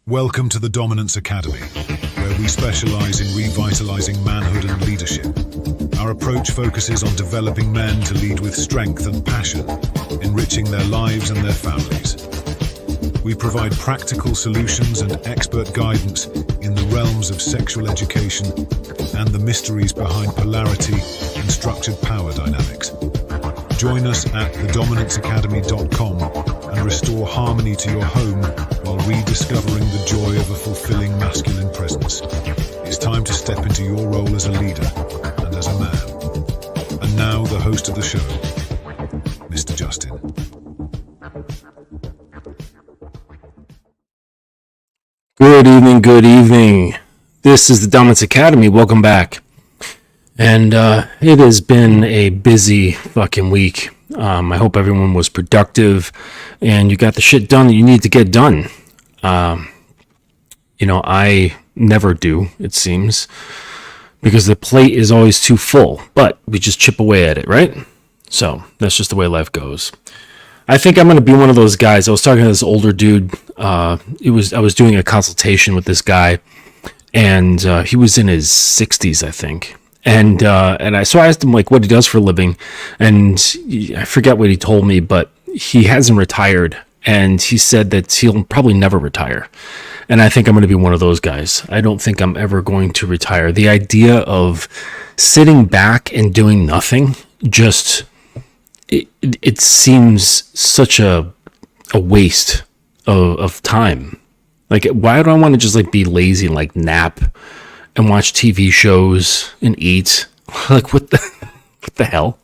Welcome to the Dominance Academy, where we specialize in revitalizing manhood and leadership. Our approach focuses on developing men to lead with strength and passion, enriching their lives and their families. We provide practical solutions and expert guidance in the realms of sexual education and the mysteries behind polarity and structured power dynamics. Join us at thedominanceacademy.com and restore harmony to your home while rediscovering the joy of a fulfilling masculine presence. It's time to step into your role as a leader and as a man. And now the host of the show, Mr. Justin. Good evening, good evening. This is the Dominance Academy. Welcome back. And it has been a busy fucking week. I hope everyone was productive and you got the shit done that you need to get done. I never do, it seems, because the plate is always too full, but we just chip away at it, right? So that's just the way life goes. I think I'm going to be one of those guys. I was talking to this older dude. I was doing a consultation with this guy, and he was in his 60s, I think. And I asked him like what he does for a living, and I forget what he told me, but he hasn't retired, and he said that he'll probably never retire. And I think I'm going to be one of those guys. I don't think I'm ever going to retire. The idea of sitting back and doing nothing just it seems such a waste of time. Like, why do I want to just like be lazy and like nap and watch TV shows and eat? Like, what the hell?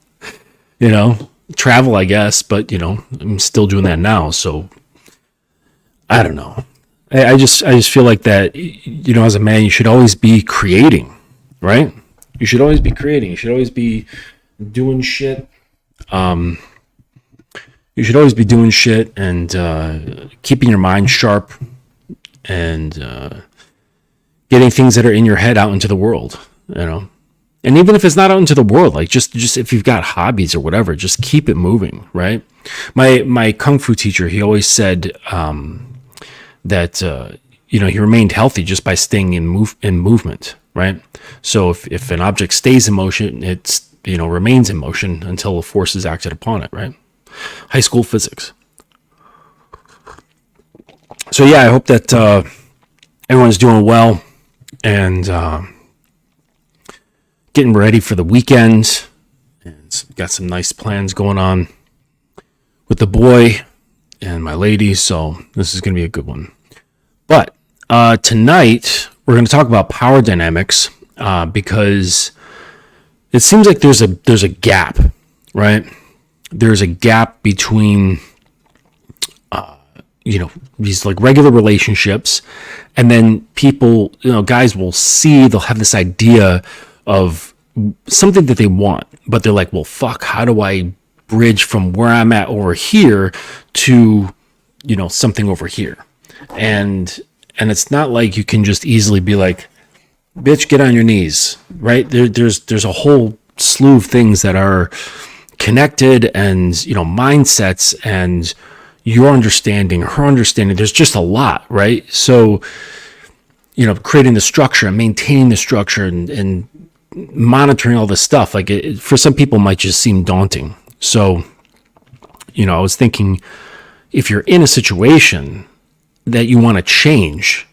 Travel, I guess, but I'm still doing that now. So I don't know. I just feel like that, as a man, you should always be creating, right? You should always be creating. You should always be doing shit. You should always be doing shit and keeping your mind sharp and getting things that are in your head out into the world, And even if it's not out into the world, like just if you've got hobbies or whatever, just keep it moving, right? My kung fu teacher, he always said that he remained healthy just by staying in movement, right? So if an object stays in motion, it's remains in motion until a force is acted upon it, right? High school physics. So yeah, I hope that everyone's doing well and getting ready for the weekend, and got some nice plans going on with the boy and my lady, so this is going to be a good one. But tonight we're going to talk about power dynamics because it seems like there's a gap, right? There's a gap between these like regular relationships, and then people, guys will they'll have this idea of something that they want, but they're like, well, fuck, how do I bridge from where I'm at over here to, something over here? And it's not like you can just easily be like, bitch, get on your knees, right? There's a whole slew of things that are connected, and, mindsets and your understanding, her understanding. There's just a lot, right? So, creating the structure and maintaining the structure and monitoring all this stuff, like for some people might just seem daunting. So, I was thinking, if you're in a situation that you want to change,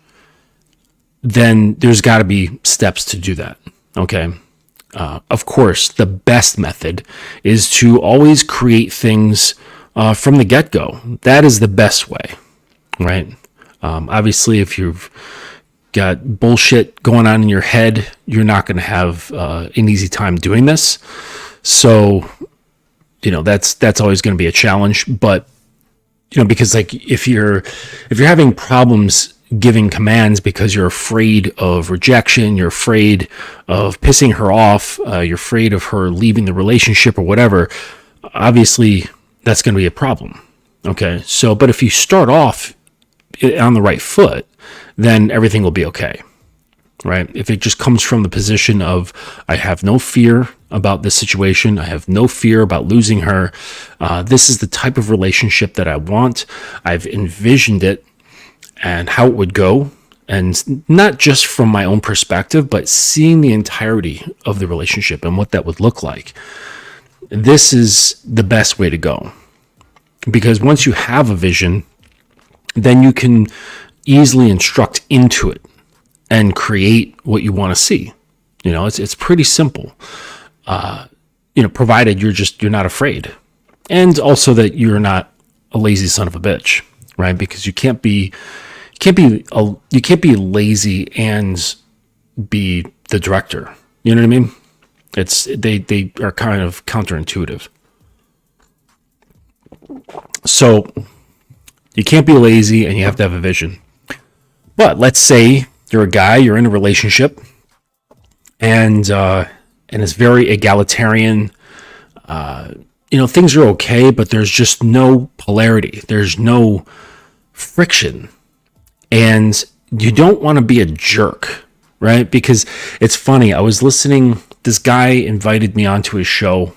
then there's got to be steps to do that. Okay. Of course, the best method is to always create things from the get-go. That is the best way, right? Obviously, if you've got bullshit going on in your head, you're not going to have an easy time doing this. So, that's always going to be a challenge. But because like if you're having problems giving commands because you're afraid of rejection, you're afraid of pissing her off, you're afraid of her leaving the relationship or whatever, obviously that's going to be a problem. Okay. So, but if you start off on the right foot, then everything will be okay. Right? If it just comes from the position of, I have no fear about this situation, I have no fear about losing her, this is the type of relationship that I want, I've envisioned it, and how it would go, and not just from my own perspective, but seeing the entirety of the relationship and what that would look like. This is the best way to go, because once you have a vision, then you can easily instruct into it and create what you want to see. It's pretty simple. Provided you're not afraid, and also that you're not a lazy son of a bitch, right? Because you can't be lazy and be the director. You know what I mean? They are kind of counterintuitive. So you can't be lazy and you have to have a vision. But let's say you're a guy, you're in a relationship, and it's very egalitarian. Things are okay, but there's just no polarity. There's no friction. And you don't want to be a jerk, right? Because it's funny. I was listening, this guy invited me onto his show,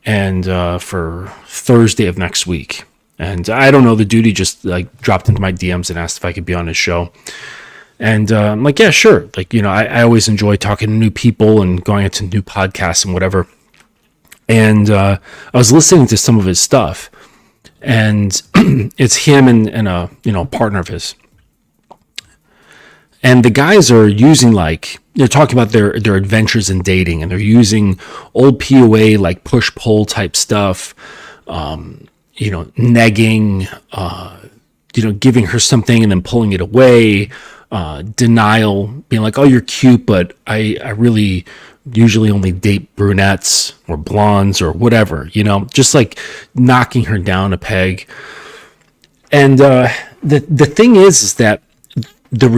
and for Thursday of next week. And I don't know, the dude, he just like dropped into my DMs and asked if I could be on his show. And I'm like, yeah, sure. Like, I always enjoy talking to new people and going into new podcasts and whatever. And I was listening to some of his stuff, and it's him and a partner of his. And the guys are using, like, they're talking about their adventures in dating, and they're using old POA, like push-pull type stuff, negging, giving her something and then pulling it away, denial, being like, oh, you're cute, but I really usually only date brunettes or blondes or whatever, just like knocking her down a peg. And the thing is that the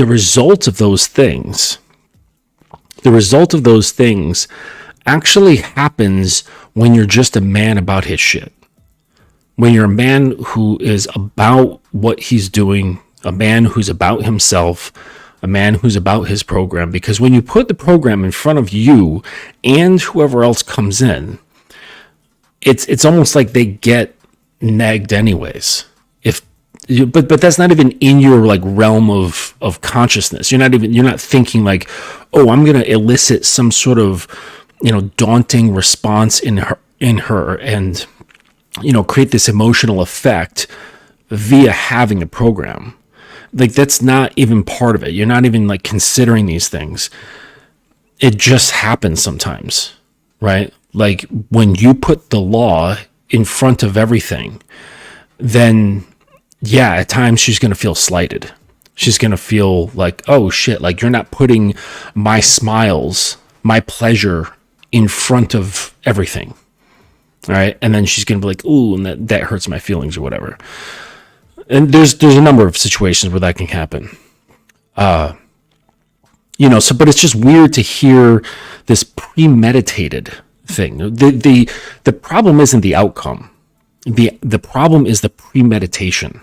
result of those things actually happens when you're just a man about his shit. When you're a man who is about what he's doing, a man who's about himself, a man who's about his program. Because when you put the program in front of you and whoever else comes in, it's almost like they get negged anyways. But that's not even in your like realm of consciousness. You're not thinking like, oh, I'm gonna elicit some sort of daunting response in her and create this emotional effect via having a program. Like, that's not even part of it. You're not even like considering these things. It just happens sometimes, right? Like, when you put the law in front of everything, then yeah, at times she's going to feel slighted. She's going to feel like, oh shit, like you're not putting my smiles, my pleasure in front of everything. All right. And then she's going to be like, ooh, and that hurts my feelings or whatever. And there's a number of situations where that can happen. But it's just weird to hear this premeditated thing. The problem isn't the outcome. The problem is the premeditation.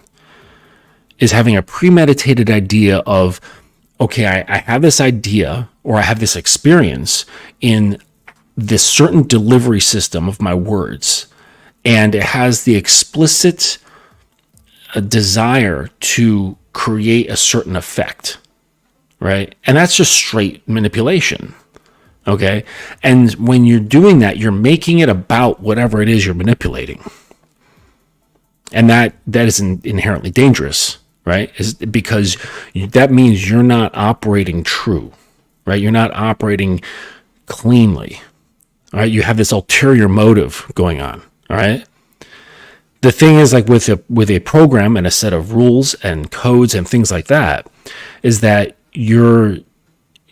Is having a premeditated idea of, okay, I have this idea or I have this experience in this certain delivery system of my words, and it has the explicit desire to create a certain effect, right? And that's just straight manipulation, okay? And when you're doing that, you're making it about whatever it is you're manipulating. And that is inherently dangerous, right? Because that means you're not operating true, right? You're not operating cleanly, all right? You have this ulterior motive going on, all right? The thing is, like with a program and a set of rules and codes and things like that, is that you're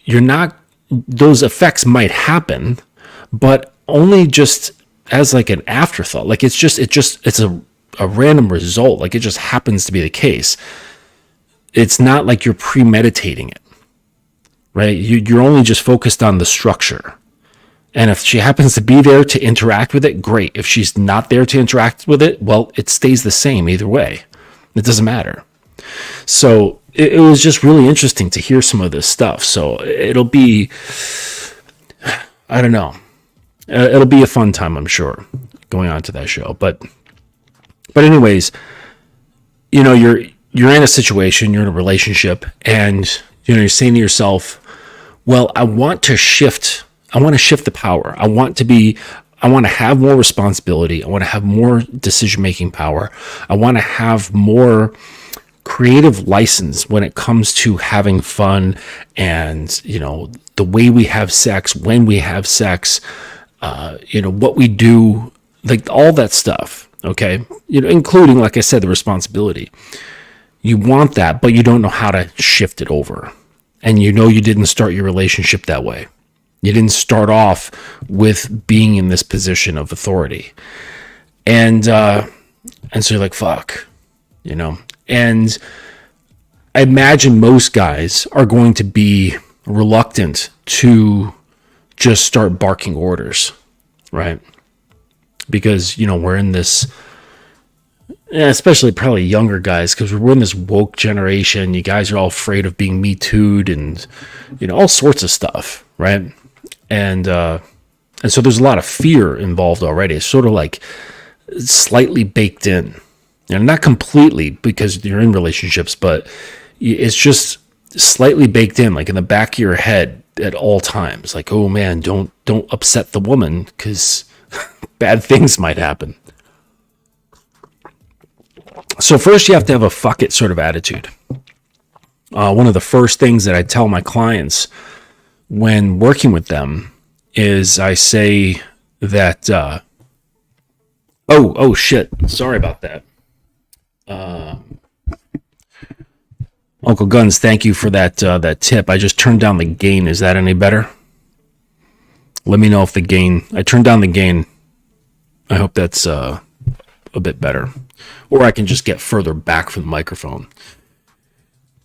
not, those effects might happen, but only just as like an afterthought. Like it's a random result. Like it just happens to be the case. It's not like you're premeditating it, right? You're only just focused on the structure. And if she happens to be there to interact with it, great. If she's not there to interact with it, well, it stays the same either way. It doesn't matter. So it was just really interesting to hear some of this stuff. So it'll be, I don't know. It'll be a fun time, I'm sure, going on to that show. But anyways, you're in a situation, you're in a relationship, and you're saying to yourself, well, I want to shift the power. I want to have more responsibility. I want to have more decision-making power. I want to have more creative license when it comes to having fun and, the way we have sex, when we have sex, what we do, like all that stuff. Okay. Including, like I said, the responsibility. You want that, but you don't know how to shift it over. And you didn't start your relationship that way. You didn't start off with being in this position of authority. And so you're like, fuck, and I imagine most guys are going to be reluctant to just start barking orders, right? Because, we're in this, especially probably younger guys, because we're in this woke generation. You guys are all afraid of being Me Too'd and, all sorts of stuff, right? And so there's a lot of fear involved already. It's sort of like slightly baked in. Not completely, because you're in relationships, but it's just slightly baked in, like in the back of your head at all times. Like, oh man, don't upset the woman, because bad things might happen. So first you have to have a fuck it sort of attitude. One of the first things that I tell my clients when working with them is I say that, oh shit, sorry about that. Uncle Guns, thank you for that tip. I just turned down the gain. Is that any better? Let me know if I turned down the gain. I hope that's a bit better. Or I can just get further back from the microphone.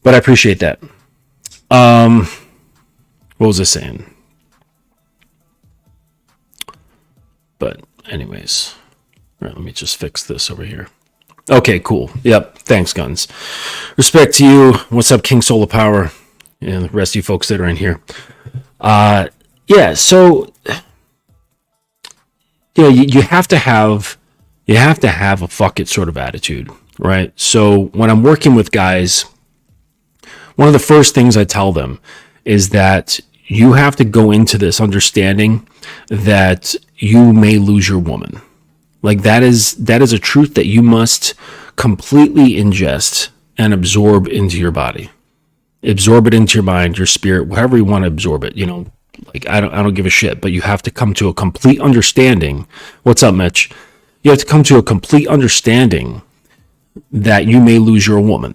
But I appreciate that. What was I saying? But anyways, all right, let me just fix this over here. Okay, cool. Yep. Thanks, Guns. Respect to you. What's up, King Solar Power? And the rest of you folks that are in here. So you have to have a fuck it sort of attitude, right? So when I'm working with guys, one of the first things I tell them is that you have to go into this understanding that you may lose your woman. Like that is a truth that you must completely ingest and absorb into your body. Absorb it into your mind, your spirit, wherever you want to absorb it. Like I don't give a shit, but you have to come to a complete understanding. What's up, Mitch? You have to come to a complete understanding that you may lose your woman,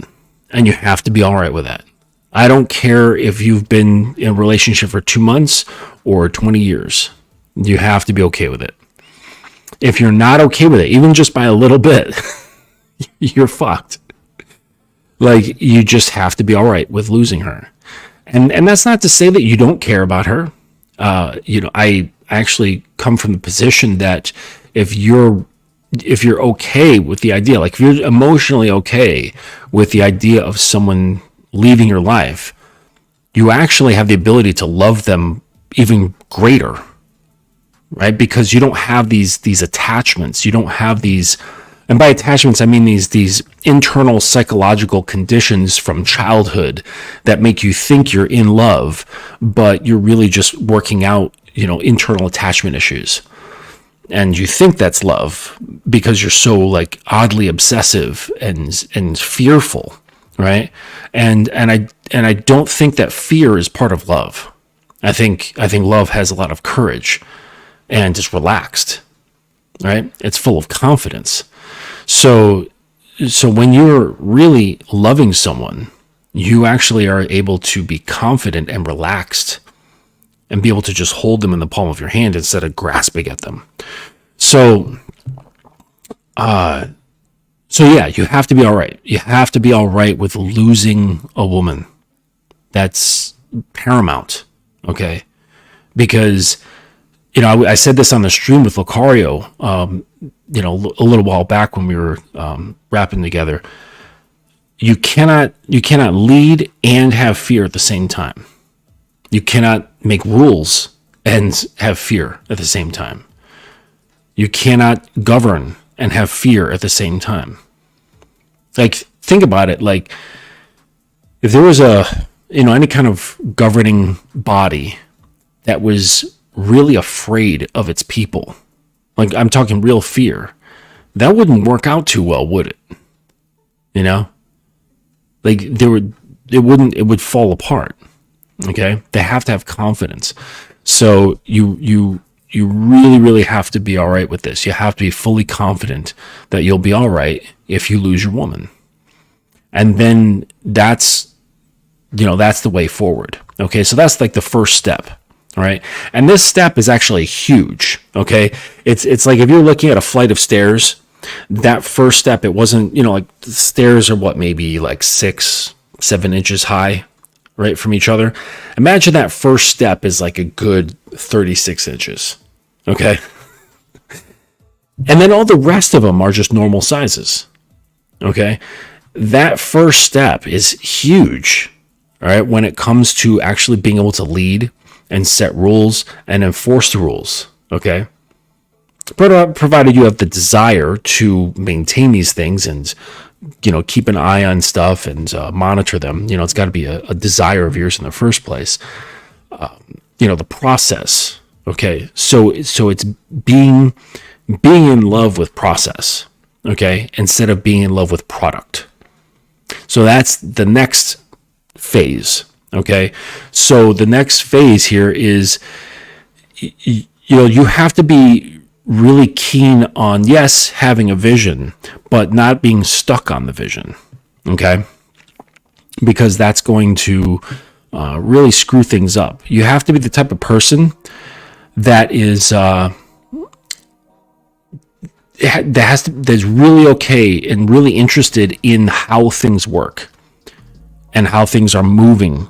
and you have to be all right with that. I don't care if you've been in a relationship for 2 months or 20 years. You have to be okay with it. If you're not okay with it, even just by a little bit, you're fucked. Like, you just have to be all right with losing her. And that's not to say that you don't care about her. I actually come from the position that if you're okay with the idea, like if you're emotionally okay with the idea of someone leaving your life, you actually have the ability to love them even greater. Right? Because you don't have these attachments. You don't have these, and by attachments, I mean these internal psychological conditions from childhood that make you think you're in love, but you're really just working out, internal attachment issues. And you think that's love because you're so like oddly obsessive and fearful, right? And I don't think that fear is part of love. I think love has a lot of courage and just relaxed, right? It's full of confidence. So when you're really loving someone, you actually are able to be confident and relaxed and be able to just hold them in the palm of your hand instead of grasping at them. So yeah, you have to be all right. You have to be all right with losing a woman. That's paramount, okay? Because I said this on the stream with Lucario, a little while back when we were rapping together. You cannot lead and have fear at the same time. You cannot make rules and have fear at the same time. You cannot govern and have fear at the same time. Like, think about it, like if there was any kind of governing body that was really afraid of its people, like I'm talking real fear, that wouldn't work out too well, would it? Like it would fall apart. Okay. They have to have confidence. So you really, really have to be all right with this. You have to be fully confident that you'll be all right if you lose your woman. And then that's the way forward. Okay. So that's like the first step. All right. And this step is actually huge. Okay. It's like if you're looking at a flight of stairs, that first step, it wasn't, like the stairs are maybe like 6-7 inches high, right, from each other. Imagine that first step is like a good 36 inches. Okay. And then all the rest of them are just normal sizes. Okay. That first step is huge. All right. When it comes to actually being able to lead and set rules and enforce the rules. Okay. Provided you have the desire to maintain these things and, keep an eye on stuff and monitor them. It's got to be a desire of yours in the first place. The process. Okay. So it's being in love with process. Okay. Instead of being in love with product. So that's the next phase. Okay. So the next phase here is, you have to be really keen on, yes, having a vision, but not being stuck on the vision. Okay. Because that's going to really screw things up. You have to be the type of person that is, that's really okay and really interested in how things work and how things are moving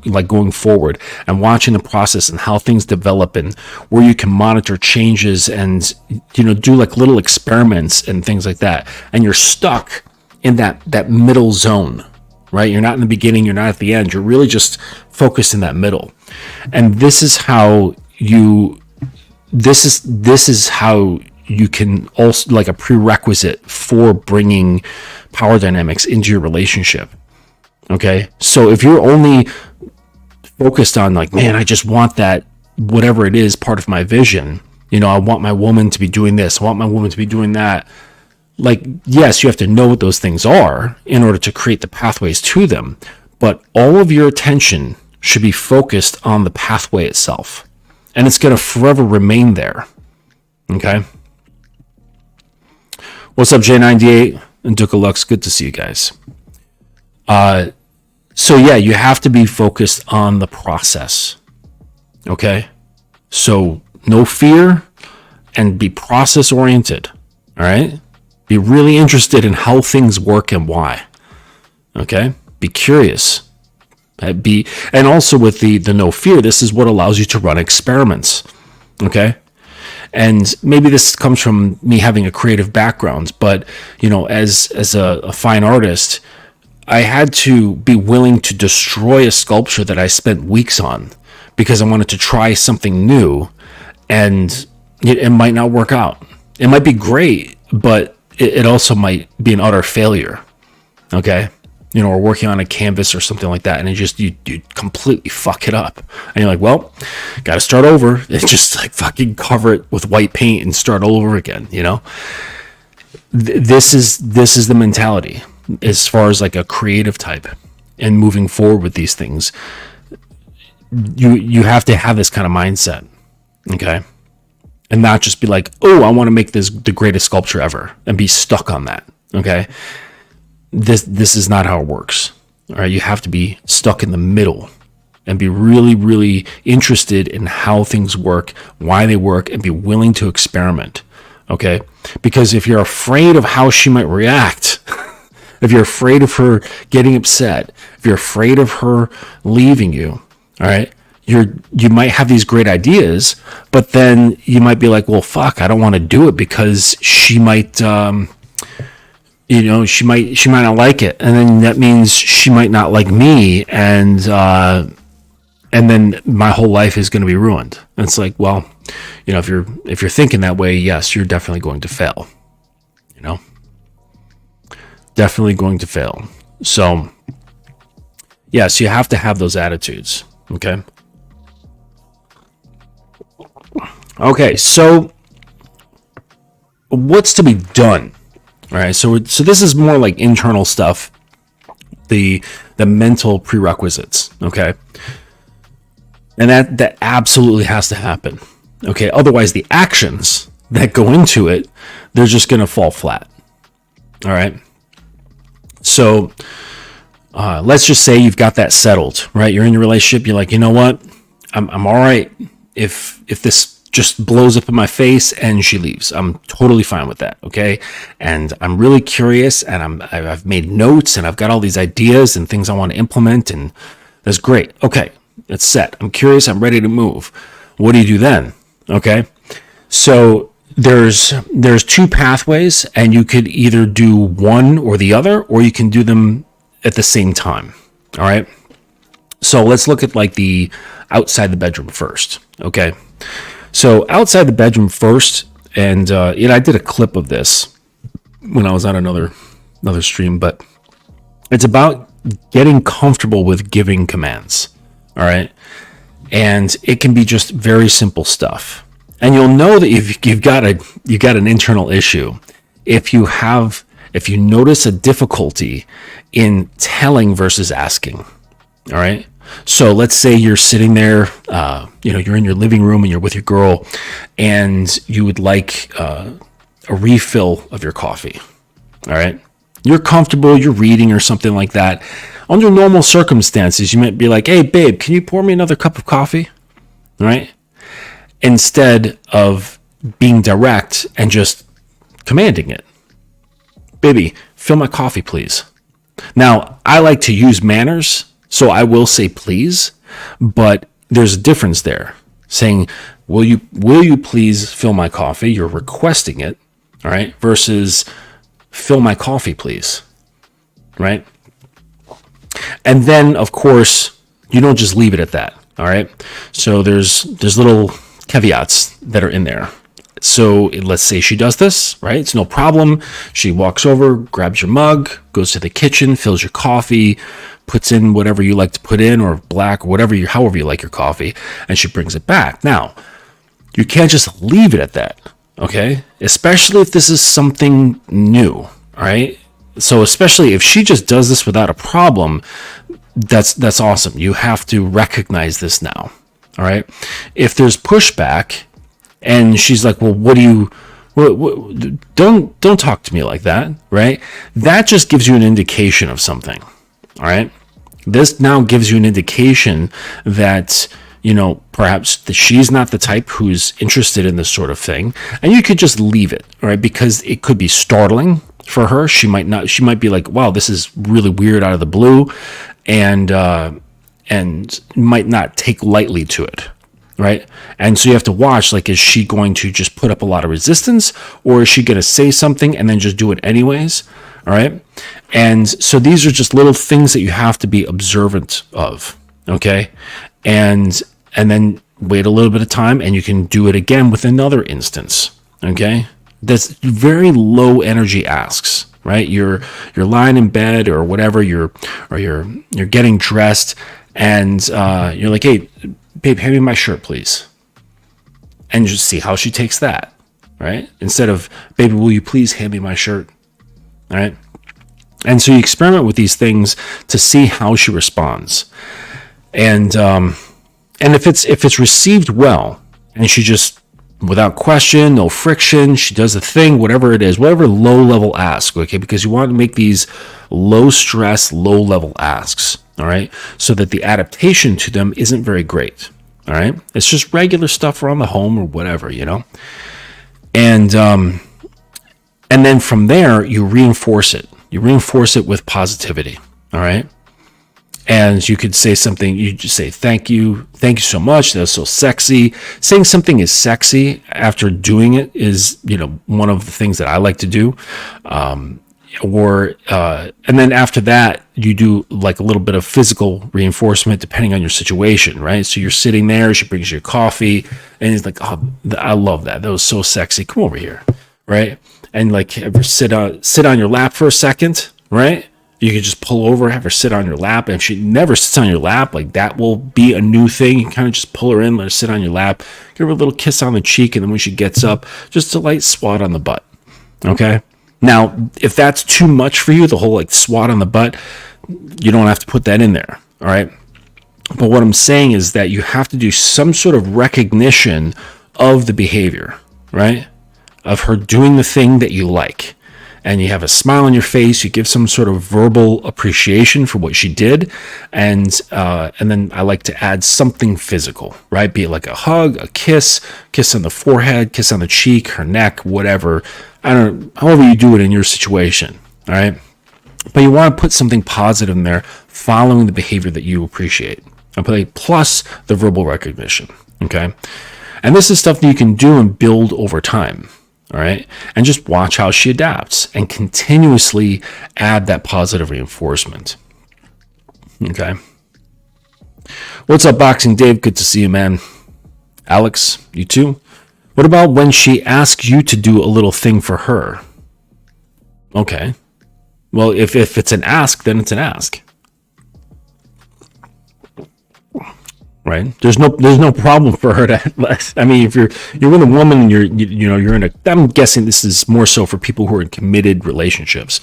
like going forward and watching the process and how things develop, and where you can monitor changes and do like little experiments and things like that. And you're stuck in that middle zone, right? You're not in the beginning, you're not at the end, you're really just focused in that middle. And this is how you can also, like, a prerequisite for bringing power dynamics into your relationship. Okay. So if you're only focused on like, man, I just want that, whatever it is, part of my vision, I want my woman to be doing this, I want my woman to be doing that. Like, yes, you have to know what those things are in order to create the pathways to them. But all of your attention should be focused on the pathway itself. And it's going to forever remain there. Okay. What's up, J98 and Duka Lux? Good to see you guys. So yeah, you have to be focused on the process. Okay. So no fear and be process oriented. All right. Be really interested in how things work and why. Okay. Be curious. And also with the no fear, this is what allows you to run experiments. Okay. And maybe this comes from me having a creative background, but as a fine artist, I had to be willing to destroy a sculpture that I spent weeks on because I wanted to try something new, and it might not work out. It might be great, but it also might be an utter failure. Okay. Or working on a canvas or something like that, and you completely fuck it up. And you're like, well, got to start over. It's just like fucking cover it with white paint and start all over again. This is the mentality as far as like a creative type and moving forward with these things. You have to have this kind of mindset, okay, and not just be like, oh, I want to make this the greatest sculpture ever and be stuck on that. Okay. This is not how it works. All right. You have to be stuck in the middle and be really, really interested in how things work, why they work, and be willing to experiment. Okay. Because if you're afraid of how she might react, if you're afraid of her getting upset, if you're afraid of her leaving you, all right, you might have these great ideas, but then you might be like, well, fuck, I don't want to do it because she might, she might not like it, and then that means she might not like me, and then my whole life is going to be ruined. And it's like, well, if you're thinking that way, yes, you're definitely going to fail. Definitely going to fail. So, yes, you have to have those attitudes. Okay. Okay. So, what's to be done? All right. So this is more like internal stuff. The mental prerequisites. Okay. And that absolutely has to happen. Okay. Otherwise, the actions that go into it, they're just going to fall flat. All right. So let's just say you've got that settled, right? You're in your relationship. You're like, you know what? I'm all right if this just blows up in my face and she leaves. I'm totally fine with that. Okay. And I'm really curious, and I've made notes, and I've got all these ideas and things I want to implement, and that's great. Okay. It's set. I'm curious. I'm ready to move. What do you do then? Okay. So there's two pathways, and you could either do one or the other, or you can do them at the same time. All right. So let's look at like the outside the bedroom first. Okay. So outside the bedroom first, and I did a clip of this when I was on another stream, but it's about getting comfortable with giving commands. All right. And it can be just very simple stuff. And you'll know that you've got an internal issue if you notice a difficulty in telling versus asking. All right. So let's say you're sitting there, you're in your living room and you're with your girl, and you would like a refill of your coffee. All right. You're comfortable, you're reading or something like that. Under normal circumstances, you might be like, hey, babe, can you pour me another cup of coffee? All right. Instead of being direct and just commanding it. Baby, fill my coffee, please. Now, I like to use manners, so I will say please, but there's a difference there. Saying, will you please fill my coffee? You're requesting it, all right, versus fill my coffee, please, right? And then, of course, you don't just leave it at that, all right? So there's little caveats that are in there. So let's say she does this, right? It's no problem. She walks over, grabs your mug, goes to the kitchen, fills your coffee, puts in whatever you like to put in, or black, or however you like your coffee, and she brings it back. Now, you can't just leave it at that, okay? Especially if this is something new, all right? So especially if she just does this without a problem, that's awesome. You have to recognize this now, all right? If there's pushback, and she's like, well, don't talk to me like that, right? That just gives you an indication of something, all right? This now gives you an indication that, perhaps that she's not the type who's interested in this sort of thing, and you could just leave it, all right? Because it could be startling for her. She might be like, wow, this is really weird out of the blue, and might not take lightly to it. Right. And so you have to watch, like, is she going to just put up a lot of resistance, or is she going to say something and then just do it anyways? All right. And so these are just little things that you have to be observant of. OK. And then wait a little bit of time, and you can do it again with another instance. OK. That's very low energy asks. Right. You're lying in bed or whatever, you're getting dressed, and you're like, hey, babe, hand me my shirt, please. And just see how she takes that, right? Instead of, baby, will you please hand me my shirt, all right? And so you experiment with these things to see how she responds. And if it's received well, and she just, without question, no friction, she does the thing, whatever it is, whatever low-level ask, okay? Because you want to make these low-stress, low-level asks, all right? So that the adaptation to them isn't very great, all right? It's just regular stuff around the home or whatever, And then from there, you reinforce it. You reinforce it with positivity, all right? And you could say something, you just say, thank you so much, that's so sexy. Saying something is sexy after doing it is, one of the things that I like to do. And then after that, you do like a little bit of physical reinforcement depending on your situation, right? So you're sitting there, she brings you coffee, and it's like, oh, I love that. That was so sexy. Come over here, right? And like, ever sit on your lap for a second, right? You could just pull over, have her sit on your lap. And if she never sits on your lap, like that will be a new thing. You kind of just pull her in, let her sit on your lap, give her a little kiss on the cheek, and then when she gets up, just a light swat on the butt. Okay? Now, if that's too much for you, the whole like swat on the butt, you don't have to put that in there. All right? But what I'm saying is that you have to do some sort of recognition of the behavior, right? Of her doing the thing that you like. And you have a smile on your face, you give some sort of verbal appreciation for what she did, and then I like to add something physical, right? Be it like a hug, a kiss on the forehead, kiss on the cheek, her neck, whatever. However you do it in your situation, all right? But you want to put something positive in there following the behavior that you appreciate. Okay, plus the verbal recognition, okay? And this is stuff that you can do and build over time. All right. And just watch how she adapts and continuously add that positive reinforcement. Okay. What's up, Boxing Dave? Good to see you, man. Alex, you too? What about when she asks you to do a little thing for her? Okay. Well, if it's an ask, then it's an ask. Right? There's no problem for her to. I mean, if you're with a woman and you're in a. I'm guessing this is more so for people who are in committed relationships.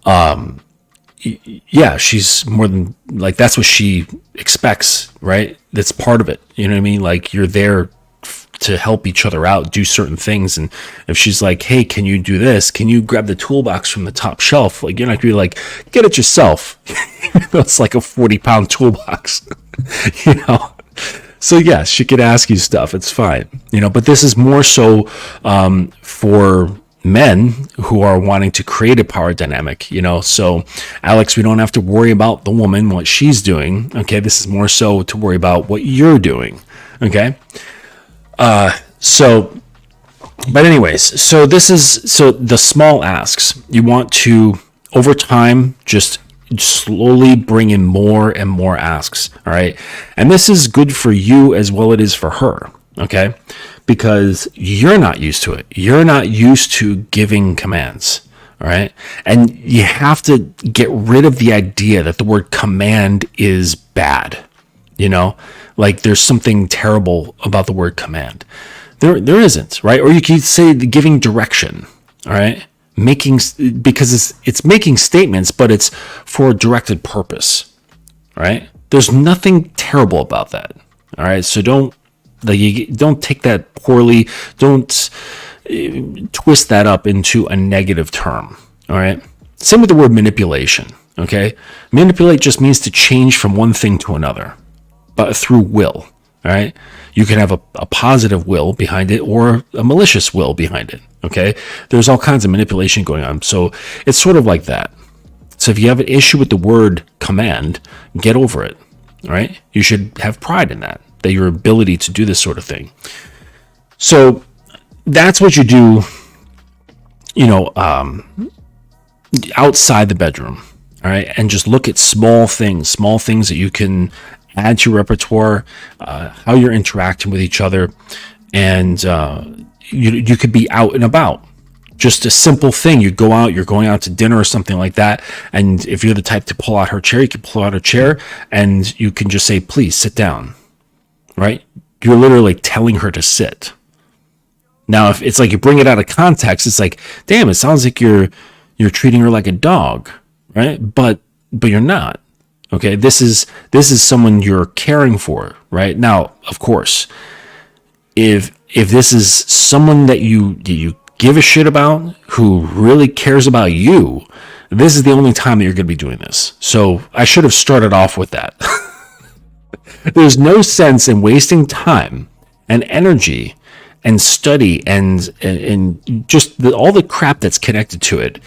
Yeah, she's more than like that's what she expects, right? That's part of it. You know what I mean? Like you're there to help each other out, do certain things, and if she's like, "Hey, can you do this? Can you grab the toolbox from the top shelf?" Like you're not gonna be like, "Get it yourself." It's like a 40-pound toolbox. So yes, she could ask you stuff. It's fine, but this is more so for men who are wanting to create a power dynamic, so Alex, we don't have to worry about the woman, what she's doing. Okay. This is more so to worry about what you're doing. Okay. But anyways, so the small asks, you want to over time, just slowly bring in more and more asks. All right. And this is good for you as well it is for her. Okay. Because you're not used to it. You're not used to giving commands. All right. And you have to get rid of the idea that the word command is bad. Like there's something terrible about the word command. There isn't, right? Or you could say the giving direction. All right. Because it's making statements, but it's for a directed purpose, right? There's nothing terrible about that, all right? So don't take that poorly. Don't twist that up into a negative term, all right? Same with the word manipulation, okay? Manipulate just means to change from one thing to another, but through will, all right? You can have a positive will behind it or a malicious will behind it. Okay. There's all kinds of manipulation going on. So it's sort of like that. So if you have an issue with the word command, get over it. All right. You should have pride in that your ability to do this sort of thing. So that's what you do, outside the bedroom. All right. And just look at small things that you can add to your repertoire, how you're interacting with each other. And, you could be out and about. Just a simple thing. You're going out to dinner or something like that. And if you're the type to pull out her chair, you can pull out her chair and you can just say, please sit down, right? You're literally telling her to sit. Now, if it's like you bring it out of context, it's like, damn, it sounds like you're treating her like a dog, right? But you're not. Okay. This is someone you're caring for, right? Now, of course, if this is someone that you give a shit about, who really cares about you, this is the only time that you're going to be doing this. So I should have started off with that. There's no sense in wasting time and energy and study and just all the crap that's connected to it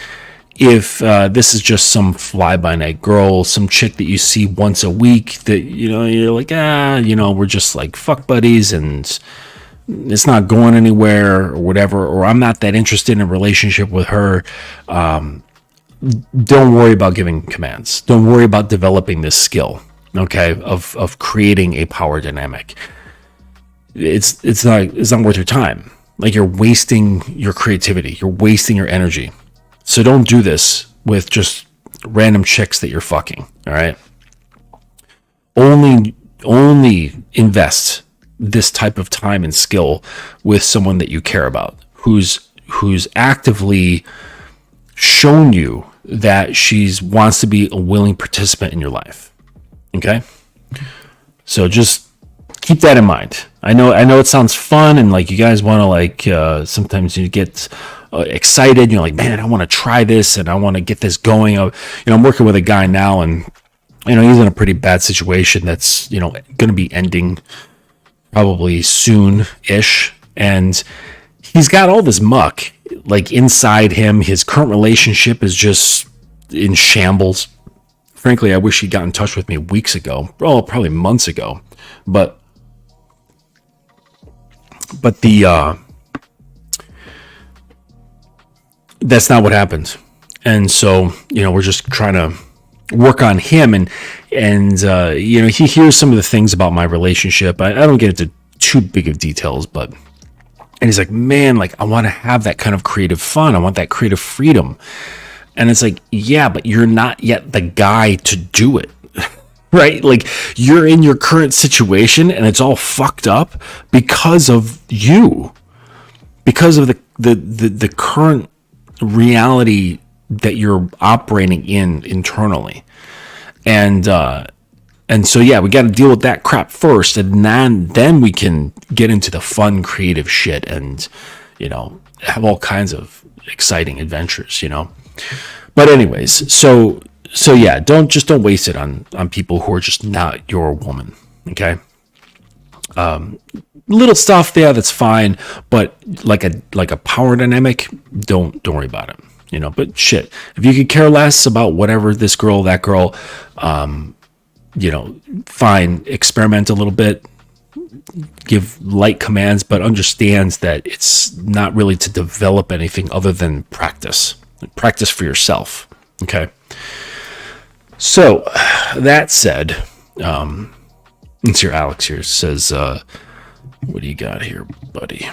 if this is just some fly-by-night girl, some chick that you see once a week that, you're like, we're just like fuck buddies and it's not going anywhere or whatever, or I'm not that interested in a relationship with her. Don't worry about giving commands. Don't worry about developing this skill, okay, of creating a power dynamic. It's not worth your time. Like you're wasting your creativity. You're wasting your energy. So don't do this with just random chicks that you're fucking. All right. Only invest this type of time and skill with someone that you care about, who's actively shown you that she's wants to be a willing participant in your life. Okay? So just keep that in mind. I know it sounds fun, and like you guys want to like sometimes you get excited. You're like, man, I want to try this and I want to get this going. I'm working with a guy now, and he's in a pretty bad situation that's going to be ending probably soon-ish, and he's got all this muck like inside him. His current relationship is just in shambles. Frankly, I wish he got in touch with me weeks ago, probably months ago, but that's not what happened. And so, we're just trying to work on him, and he hears some of the things about my relationship. I don't get into too big of details, and he's like, man, like I want to have that kind of creative fun. I want that creative freedom. And it's like, yeah, but you're not yet the guy to do it. Right? Like you're in your current situation and it's all fucked up because of you, because of the current reality that you're operating in internally. And so, yeah, we got to deal with that crap first. And then we can get into the fun, creative shit and, have all kinds of exciting adventures, But anyways, so yeah, don't waste it on people who are just not your woman. Okay. Little stuff there, that's fine. But like a power dynamic, don't worry about it. But shit, if you could care less about whatever this girl, that girl, fine, experiment a little bit, give light commands, but understands that it's not really to develop anything other than practice for yourself. Okay. So that said, let's hear Alex here says, what do you got here, buddy?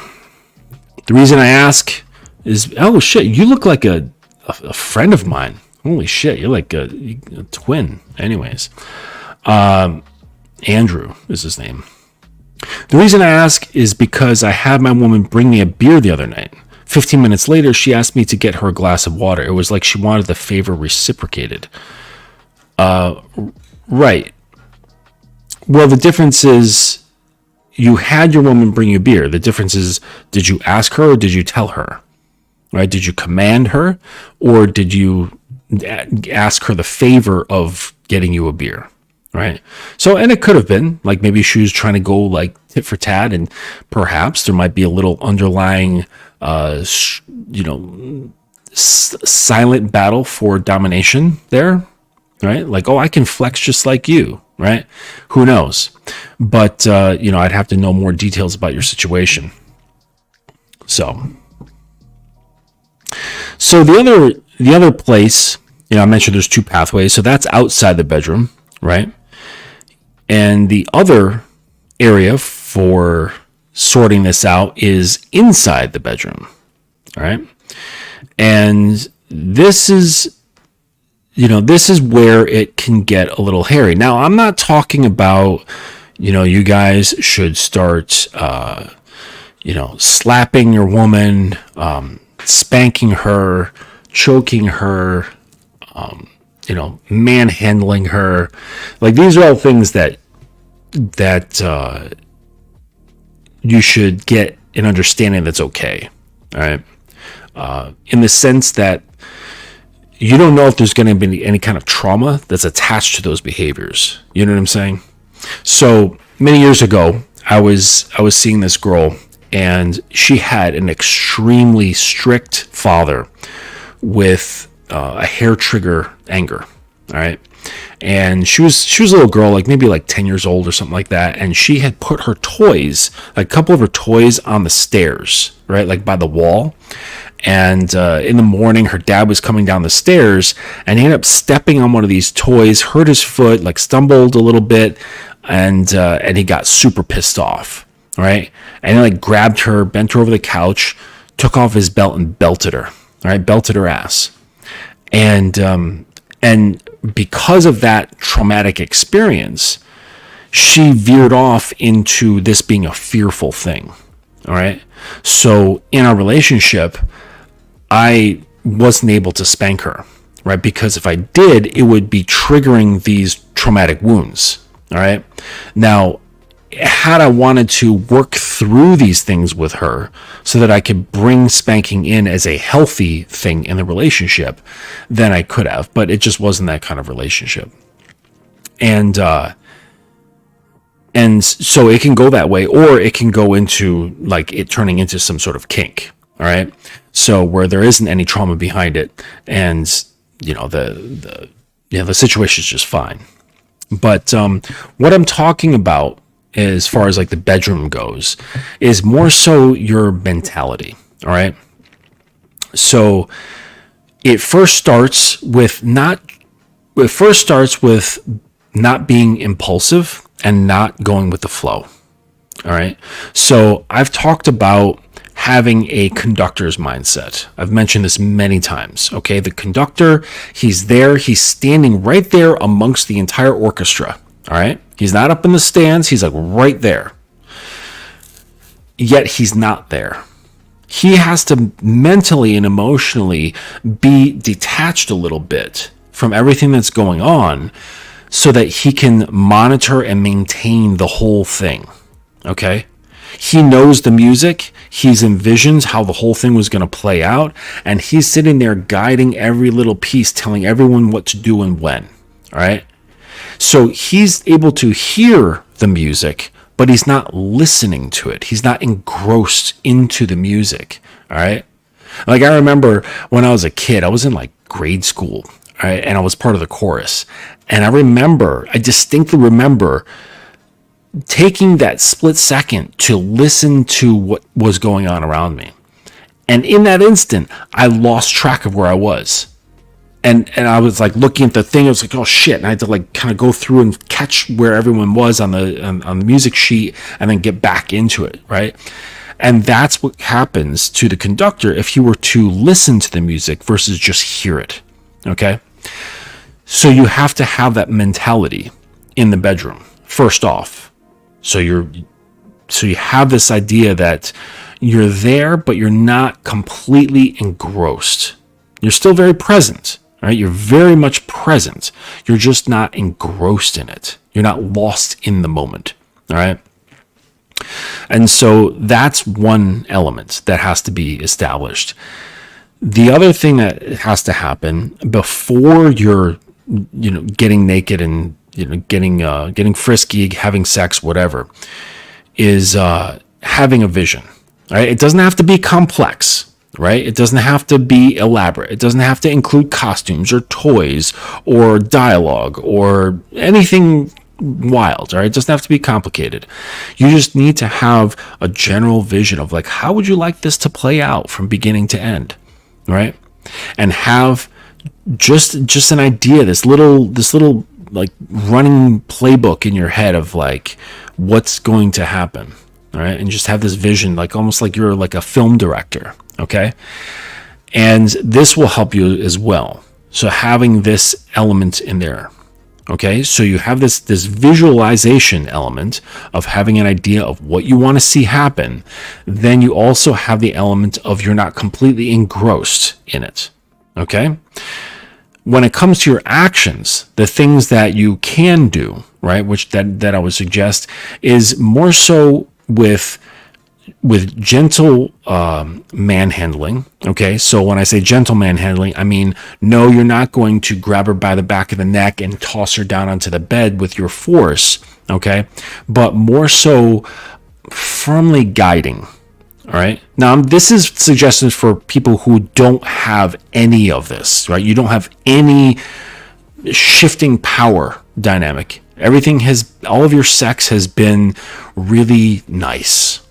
The reason I ask is, oh shit, you look like a friend of mine. Holy shit, you're like a twin. Anyways, Andrew is his name. The reason I ask is because I had my woman bring me a beer the other night. 15 minutes later, she asked me to get her a glass of water. It was like she wanted the favor reciprocated. Right. Well, the difference is you had your woman bring you beer. The difference is, did you ask her or did you tell her? Right? Did you command her or did you ask her the favor of getting you a beer? Right? So, and it could have been like maybe she was trying to go like tit for tat, and perhaps there might be a little underlying, silent battle for domination there. Right? Like, oh, I can flex just like you. Right? Who knows? But, I'd have to know more details about your situation. So the other place, I mentioned there's two pathways. So that's outside the bedroom, right? And the other area for sorting this out is inside the bedroom, all right? And this is where it can get a little hairy. Now, I'm not talking about, you guys should start, slapping your woman, spanking her, choking her, manhandling her. Like, these are all things that you should get an understanding that's okay. All right. In the sense that you don't know if there's going to be any kind of trauma that's attached to those behaviors. You know what I'm saying? So many years ago, I was seeing this girl, and she had an extremely strict father with a hair trigger anger. All right. And she was a little girl, like maybe like 10 years old or something like that. And she had put her toys, like a couple of her toys, on the stairs, right? Like by the wall. And in the morning, her dad was coming down the stairs, and he ended up stepping on one of these toys, hurt his foot, like stumbled a little bit, and he got super pissed off, right? And he like grabbed her, bent her over the couch, took off his belt and belted her, all right? Belted her ass. And And because of that traumatic experience, she veered off into this being a fearful thing. All right. So in our relationship, I wasn't able to spank her, right? Because if I did, it would be triggering these traumatic wounds. All right. Now, had I wanted to work through these things with her so that I could bring spanking in as a healthy thing in the relationship, then I could have, but it just wasn't that kind of relationship. And so it can go that way, or it can go into like it turning into some sort of kink. All right. So where there isn't any trauma behind it, and the situation is just fine. But what I'm talking about, as far as like the bedroom goes, is more so your mentality. All right. So it first starts with not being impulsive and not going with the flow. All right. So I've talked about having a conductor's mindset. I've mentioned this many times. Okay. The conductor, he's there. He's standing right there amongst the entire orchestra. All right. He's not up in the stands. He's like right there. Yet he's not there. He has to mentally and emotionally be detached a little bit from everything that's going on so that he can monitor and maintain the whole thing. Okay? He knows the music. He's envisions how the whole thing was going to play out. And he's sitting there guiding every little piece, telling everyone what to do and when. All right? So he's able to hear the music, but he's not listening to it. He's not engrossed into the music. All right. Like I remember when I was a kid, I was in like grade school, all right, and I was part of the chorus. And I distinctly remember taking that split second to listen to what was going on around me. And in that instant, I lost track of where I was. And I was like looking at the thing. I was like, oh shit! And I had to like kind of go through and catch where everyone was on the music sheet, and then get back into it, right? And that's what happens to the conductor if you were to listen to the music versus just hear it. Okay, so you have to have that mentality in the bedroom first off. So you have this idea that you're there, but you're not completely engrossed. You're still very present. All right, you're very much present. You're just not engrossed in it. You're not lost in the moment. All right. And so that's one element that has to be established. The other thing that has to happen before you're, getting naked and, getting frisky, having sex, whatever, is having a vision. All right. It doesn't have to be complex. Right? It doesn't have to be elaborate. It doesn't have to include costumes or toys or dialogue or anything wild. All right? It doesn't have to be complicated. You just need to have a general vision of like, how would you like this to play out from beginning to end? Right? And have just an idea, this little like running playbook in your head of like what's going to happen. All right? And just have this vision, like almost like you're like a film director. Okay. And this will help you as well. So having this element in there. Okay. So you have this visualization element of having an idea of what you want to see happen. Then you also have the element of you're not completely engrossed in it. Okay. When it comes to your actions, the things that you can do, right, which that I would suggest is more so with gentle manhandling. Okay, so when I say gentle manhandling, I mean, no, you're not going to grab her by the back of the neck and toss her down onto the bed with your force. Okay, but more so firmly guiding. All right. Now, this is suggestions for people who don't have any of this, right? You don't have any shifting power dynamic. All of your sex has been really nice.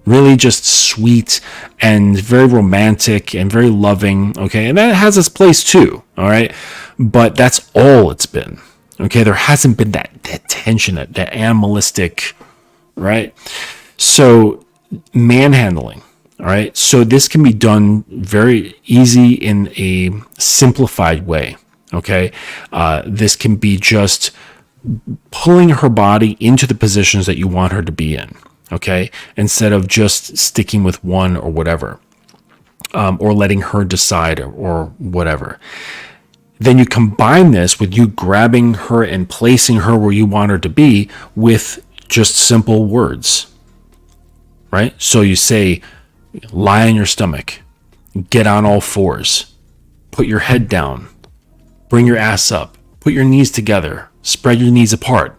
Really just sweet and very romantic and very loving, okay? And that has its place too, all right? But that's all it's been, okay? There hasn't been that tension, that animalistic, right? So manhandling, all right? So this can be done very easy in a simplified way, Okay. This can be just pulling her body into the positions that you want her to be in. Okay. Instead of just sticking with one or whatever, or letting her decide or whatever. Then you combine this with you grabbing her and placing her where you want her to be with just simple words, right? So you say, lie on your stomach, get on all fours, put your head down, bring your ass up, put your knees together, spread your knees apart,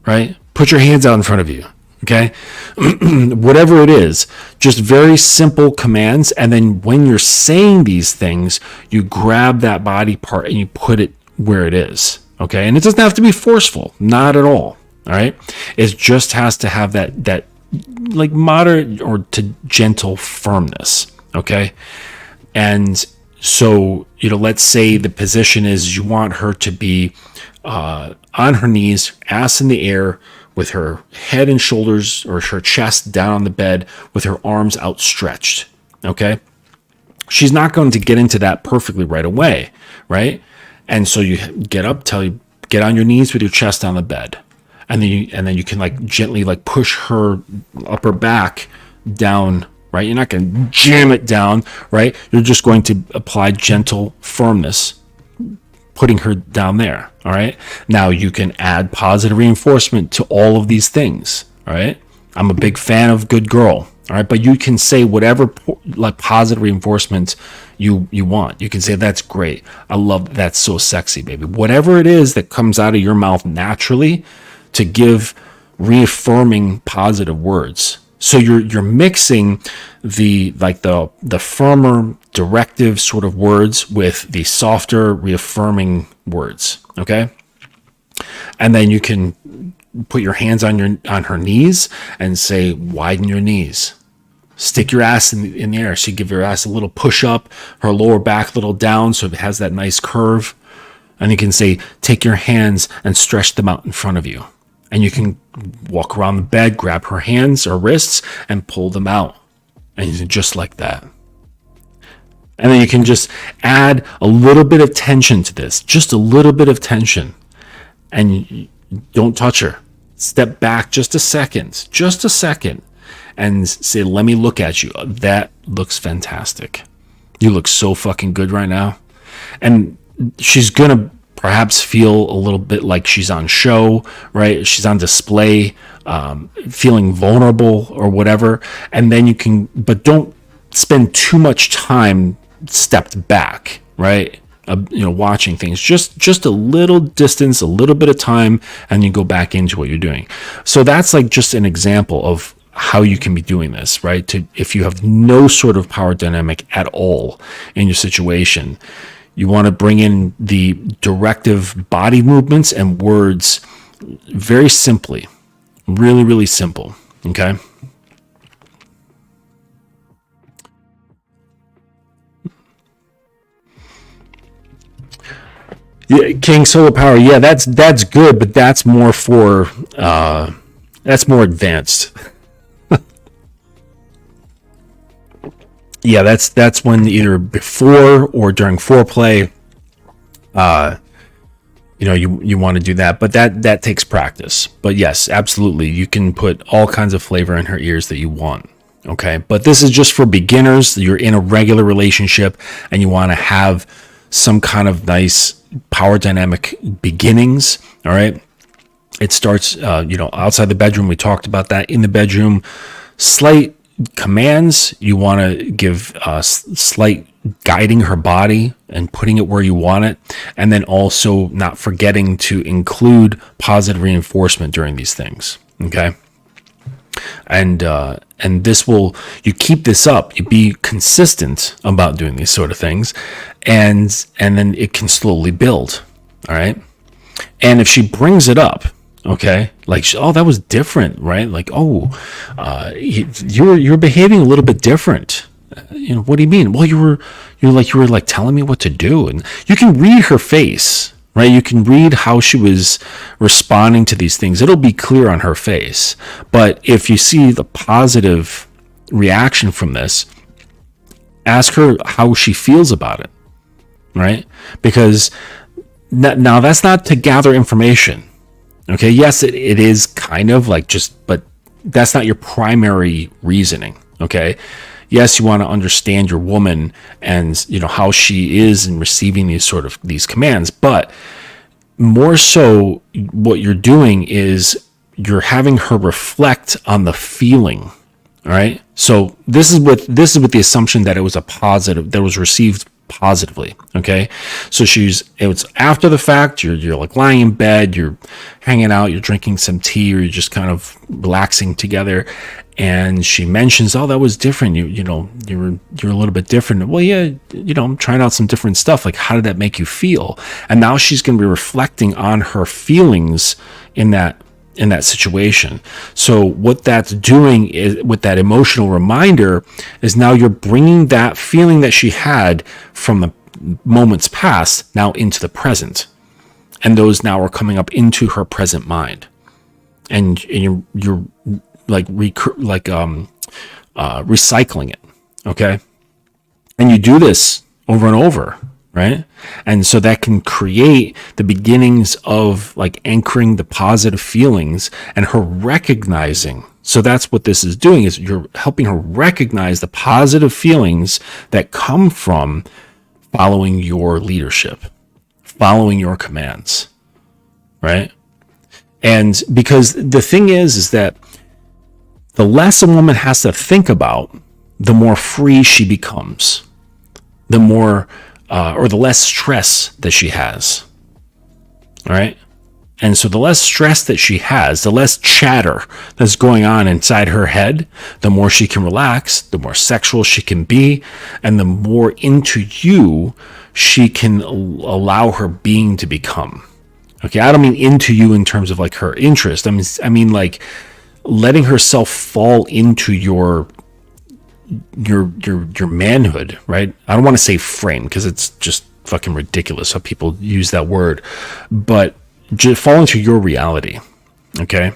right? Put your hands out in front of you, okay? Whatever it is, just very simple commands. And then when you're saying these things, you grab that body part and you put it where it is, okay? And it doesn't have to be forceful, not at all, all right? It just has to have that like moderate or to gentle firmness, okay? And so, let's say the position is you want her to be on her knees, ass in the air, with her head and shoulders or her chest down on the bed with her arms outstretched, okay? She's not going to get into that perfectly right away, right? And so you get up, get on your knees with your chest on the bed. And then you can like gently like push her upper back down, right? You're not going to jam it down, right? You're just going to apply gentle firmness, putting her down there, all right? Now you can add positive reinforcement to all of these things, all right? I'm a big fan of good girl, all right? But you can say whatever like positive reinforcement you want. You can say, that's great. I love, that's so sexy, baby. Whatever it is that comes out of your mouth naturally to give reaffirming positive words. So you're mixing the firmer directive sort of words with the softer reaffirming words, okay? And then you can put your hands on her knees and say, widen your knees. Stick your ass in the air. So you give your ass a little push up, her lower back a little down so it has that nice curve. And you can say, take your hands and stretch them out in front of you. And you can walk around the bed, grab her hands or wrists, and pull them out. And just like that. And then you can just add a little bit of tension to this. Just a little bit of tension. And don't touch her. Step back just a second. Just a second. And say, let me look at you. That looks fantastic. You look so fucking good right now. And she's going to perhaps feel a little bit like she's on show, right? She's on display, feeling vulnerable or whatever. And then but don't spend too much time stepped back, right? Watching things, just a little distance, a little bit of time, and you go back into what you're doing. So that's like just an example of how you can be doing this, right? If you have no sort of power dynamic at all in your situation, you want to bring in the directive body movements and words very simply, really, really simple. Okay. Yeah, King Solar Power. Yeah, that's good, but that's more for that's more advanced. Yeah, that's when either before or during foreplay, you want to do that, but that takes practice. But yes, absolutely, you can put all kinds of flavor in her ears that you want. Okay, but this is just for beginners. You're in a regular relationship and you want to have some kind of nice power dynamic beginnings. All right, it starts, outside the bedroom. We talked about that. In the bedroom, slight commands. You want to give slight guiding her body and putting it where you want it, and then also not forgetting to include positive reinforcement during these things. Okay, and this will, you keep this up, you be consistent about doing these sort of things, and then it can slowly build. All right, and if she brings it up, okay, like, oh, that was different, right? Like, oh, you're behaving a little bit different. What do you mean? Well, you were like telling me what to do, and you can read her face, right? You can read how she was responding to these things. It'll be clear on her face. But if you see the positive reaction from this, ask her how she feels about it, right? Because Now that's not to gather information. Okay. Yes, it is kind of like but that's not your primary reasoning. Okay. Yes, you want to understand your woman and, how she is in receiving these commands, but more so what you're doing is you're having her reflect on the feeling. All right. So this is with the assumption that it was a positive, that was received positively. Okay. So it was after the fact, you're like lying in bed, you're hanging out, you're drinking some tea, or you're just kind of relaxing together. And she mentions, oh, that was different. You're a little bit different. Well, yeah, I'm trying out some different stuff. Like, how did that make you feel? And now she's going to be reflecting on her feelings in that situation. So what that's doing is, with that emotional reminder, is now you're bringing that feeling that she had from the moments past now into the present. And those now are coming up into her present mind. And you're recycling it. Okay. And you do this over and over, right? And so that can create the beginnings of like anchoring the positive feelings and her recognizing. So that's what this is doing, is you're helping her recognize the positive feelings that come from following your leadership, following your commands, right? And because the thing is that the less a woman has to think about, the more free she becomes, the more, or the less stress that she has. All right. And so the less stress that she has, the less chatter that's going on inside her head, the more she can relax, the more sexual she can be, and the more into you she can allow her being to become. Okay. I don't mean into you in terms of like her interest. I mean like, letting herself fall into your manhood, right? I don't want to say frame because it's just fucking ridiculous how people use that word, but just fall into your reality. Okay.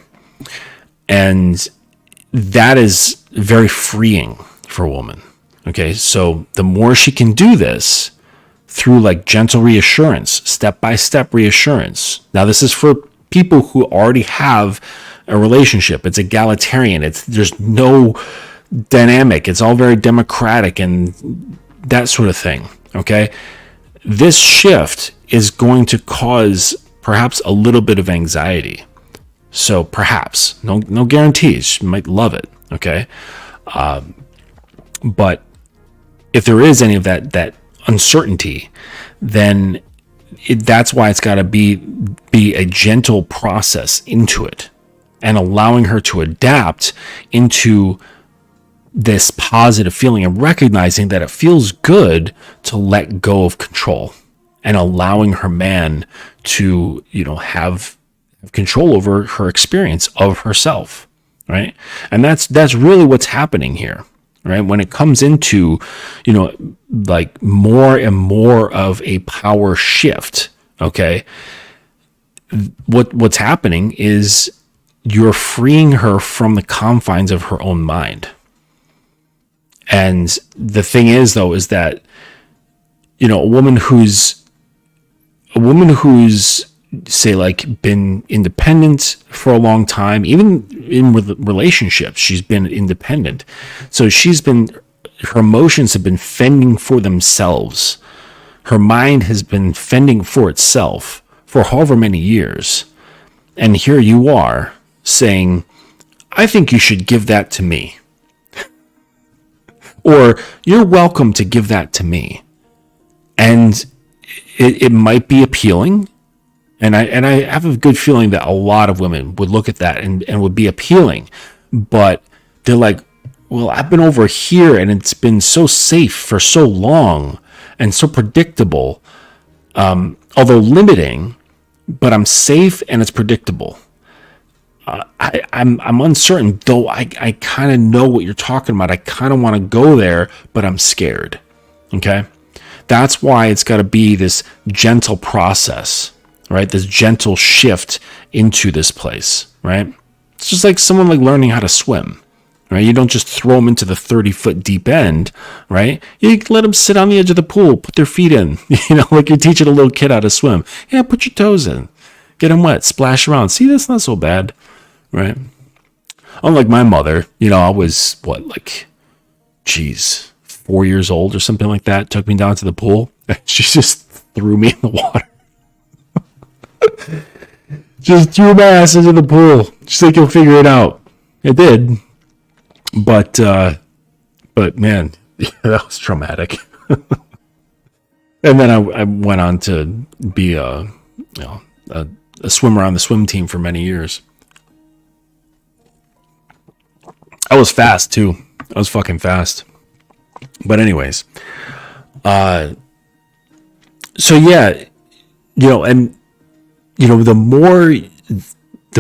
And that is very freeing for a woman. Okay. So the more she can do this through like gentle reassurance, step-by-step reassurance. Now this is for people who already have a relationship. It's egalitarian. There's no dynamic. It's all very democratic and that sort of thing. Okay. This shift is going to cause perhaps a little bit of anxiety. So perhaps, no guarantees. You might love it. Okay. But if there is any of that uncertainty, then that's why it's got to be a gentle process into it, and allowing her to adapt into this positive feeling and recognizing that it feels good to let go of control and allowing her man to, have control over her experience of herself. Right. And that's really what's happening here. Right. When it comes into, like more and more of a power shift. Okay. What's happening is you're freeing her from the confines of her own mind. And the thing is, though, is that, a woman who's say like been independent for a long time, even in relationships, she's been independent. So her emotions have been fending for themselves. Her mind has been fending for itself for however many years. And here you are saying, I think you should give that to me. Or you're welcome to give that to me. And it might be appealing. And I have a good feeling that a lot of women would look at that and would be appealing. But they're like, well, I've been over here and it's been so safe for so long and so predictable, although limiting, but I'm safe and it's predictable. I'm uncertain, though I kind of know what you're talking about. I kind of want to go there, but I'm scared. Okay. That's why it's got to be this gentle process, right? This gentle shift into this place, right? It's just like someone like learning how to swim, right? You don't just throw them into the 30-foot deep end, right? You let them sit on the edge of the pool, put their feet in, like you're teaching a little kid how to swim. Yeah, put your toes in, get them wet, splash around. See, that's not so bad, right? Unlike my mother, I was 4 years old or something like that, took me down to the pool. She just threw me in the water. Just threw my ass into the pool. She's like, you'll figure it out. It did. But man, that was traumatic. And then I went on to be a swimmer on the swim team for many years. I was fast too. I was fucking fast. But anyways, so yeah, and the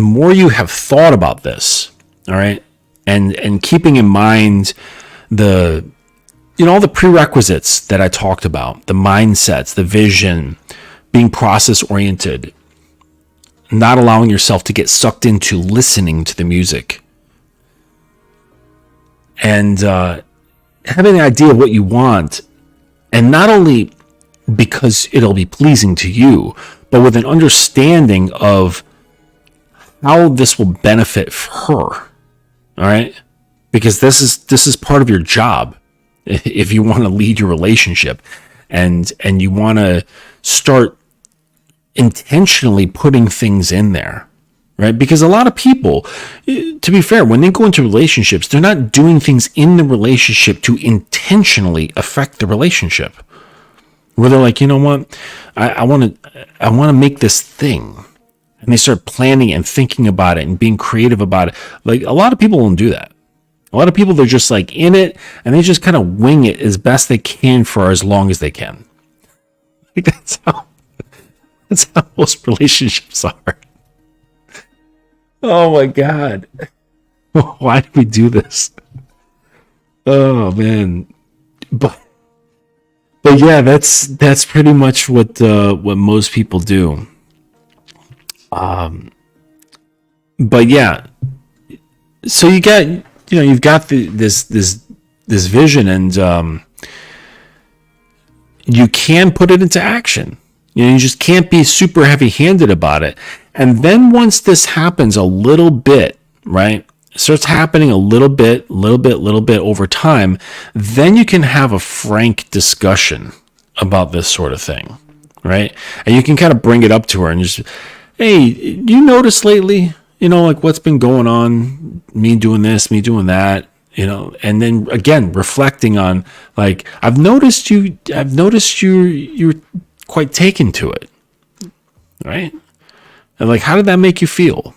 more you have thought about this, all right, and keeping in mind all the prerequisites that I talked about, the mindsets, the vision, being process oriented, not allowing yourself to get sucked into listening to the music, and having an idea of what you want, and not only because it'll be pleasing to you, but with an understanding of how this will benefit her. All right, because this is part of your job. If you want to lead your relationship, and you want to start intentionally putting things in there, right? Because a lot of people, to be fair, when they go into relationships, they're not doing things in the relationship to intentionally affect the relationship. Where they're like, you know what, I want to make this thing, and they start planning and thinking about it and being creative about it. Like, a lot of people don't do that. A lot of people, they're just like in it, and they just kind of wing it as best they can for as long as they can. Like, that's how most relationships are. Oh my God. Why do we do this? Oh man. But yeah, that's pretty much what most people do. But yeah. So you've got this vision, and you can put it into action. You just can't be super heavy-handed about it. And then once this happens a little bit, right? It starts happening a little bit over time, then you can have a frank discussion about this sort of thing, right? And you can kind of bring it up to her and just, hey, do you notice lately, like what's been going on, me doing this, me doing that, and then again, reflecting on, like, I've noticed you're quite taken to it, right? And like, how did that make you feel?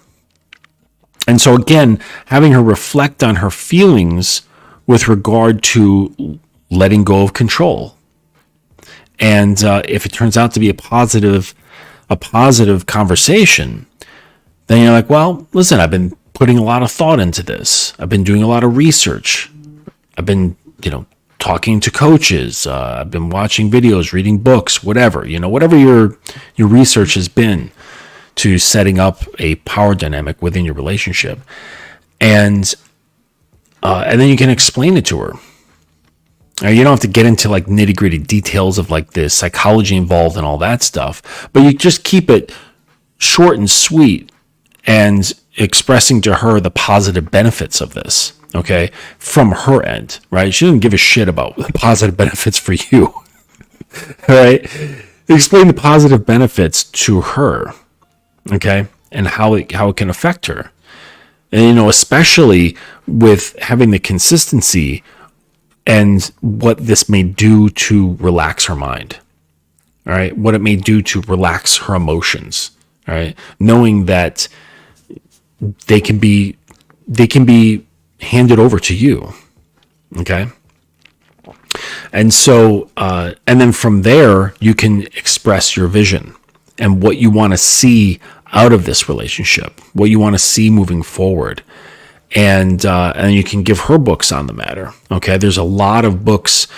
And so again, having her reflect on her feelings with regard to letting go of control. And if it turns out to be a positive conversation, then you're like, well, listen, I've been putting a lot of thought into this. I've been doing a lot of research. I've been, talking to coaches. I've been watching videos, reading books, whatever, whatever your research has been to setting up a power dynamic within your relationship. And then you can explain it to her. You don't have to get into like nitty gritty details of like the psychology involved and all that stuff, but you just keep it short and sweet and expressing to her the positive benefits of this. Okay. From her end, right? She doesn't give a shit about the positive benefits for you. All right. Explain the positive benefits to her. Okay. And how it can affect her. And, especially with having the consistency and what this may do to relax her mind. All right. What it may do to relax her emotions. All right. Knowing that they can be handed over to you. Okay. And so, and then from there, you can express your vision and what you want to see out of this relationship, what you want to see moving forward. And you can give her books on the matter. Okay. There's a lot of books,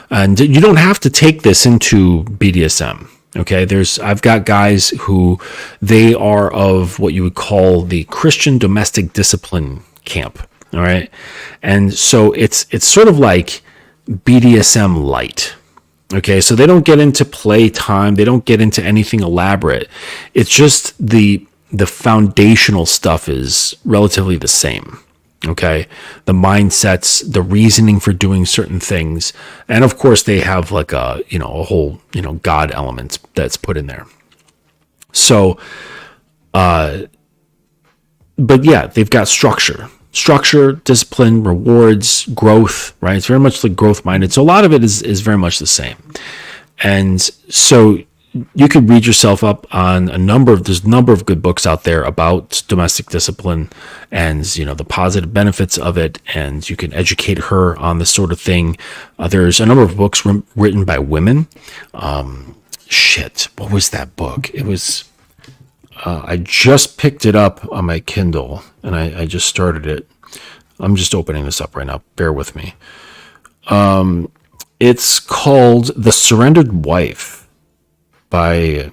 and you don't have to take this into BDSM. Okay. I've got guys who they are of what you would call the Christian domestic discipline camp. All right. And so it's sort of like BDSM light. Okay. So they don't get into playtime. They don't get into anything elaborate. It's just the foundational stuff is relatively the same. Okay. The mindsets, the reasoning for doing certain things. And of course they have like a whole, God element that's put in there. So, but yeah, they've got structure, discipline, rewards, growth, right? It's very much like growth minded. So a lot of it is very much the same. And so you could read yourself up on there's a number of good books out there about domestic discipline and, the positive benefits of it. And you can educate her on this sort of thing. There's a number of books written by women. What was that book? It was, I just picked it up on my Kindle and I just started it. I'm just opening this up right now. Bear with me. It's called The Surrendered Wife by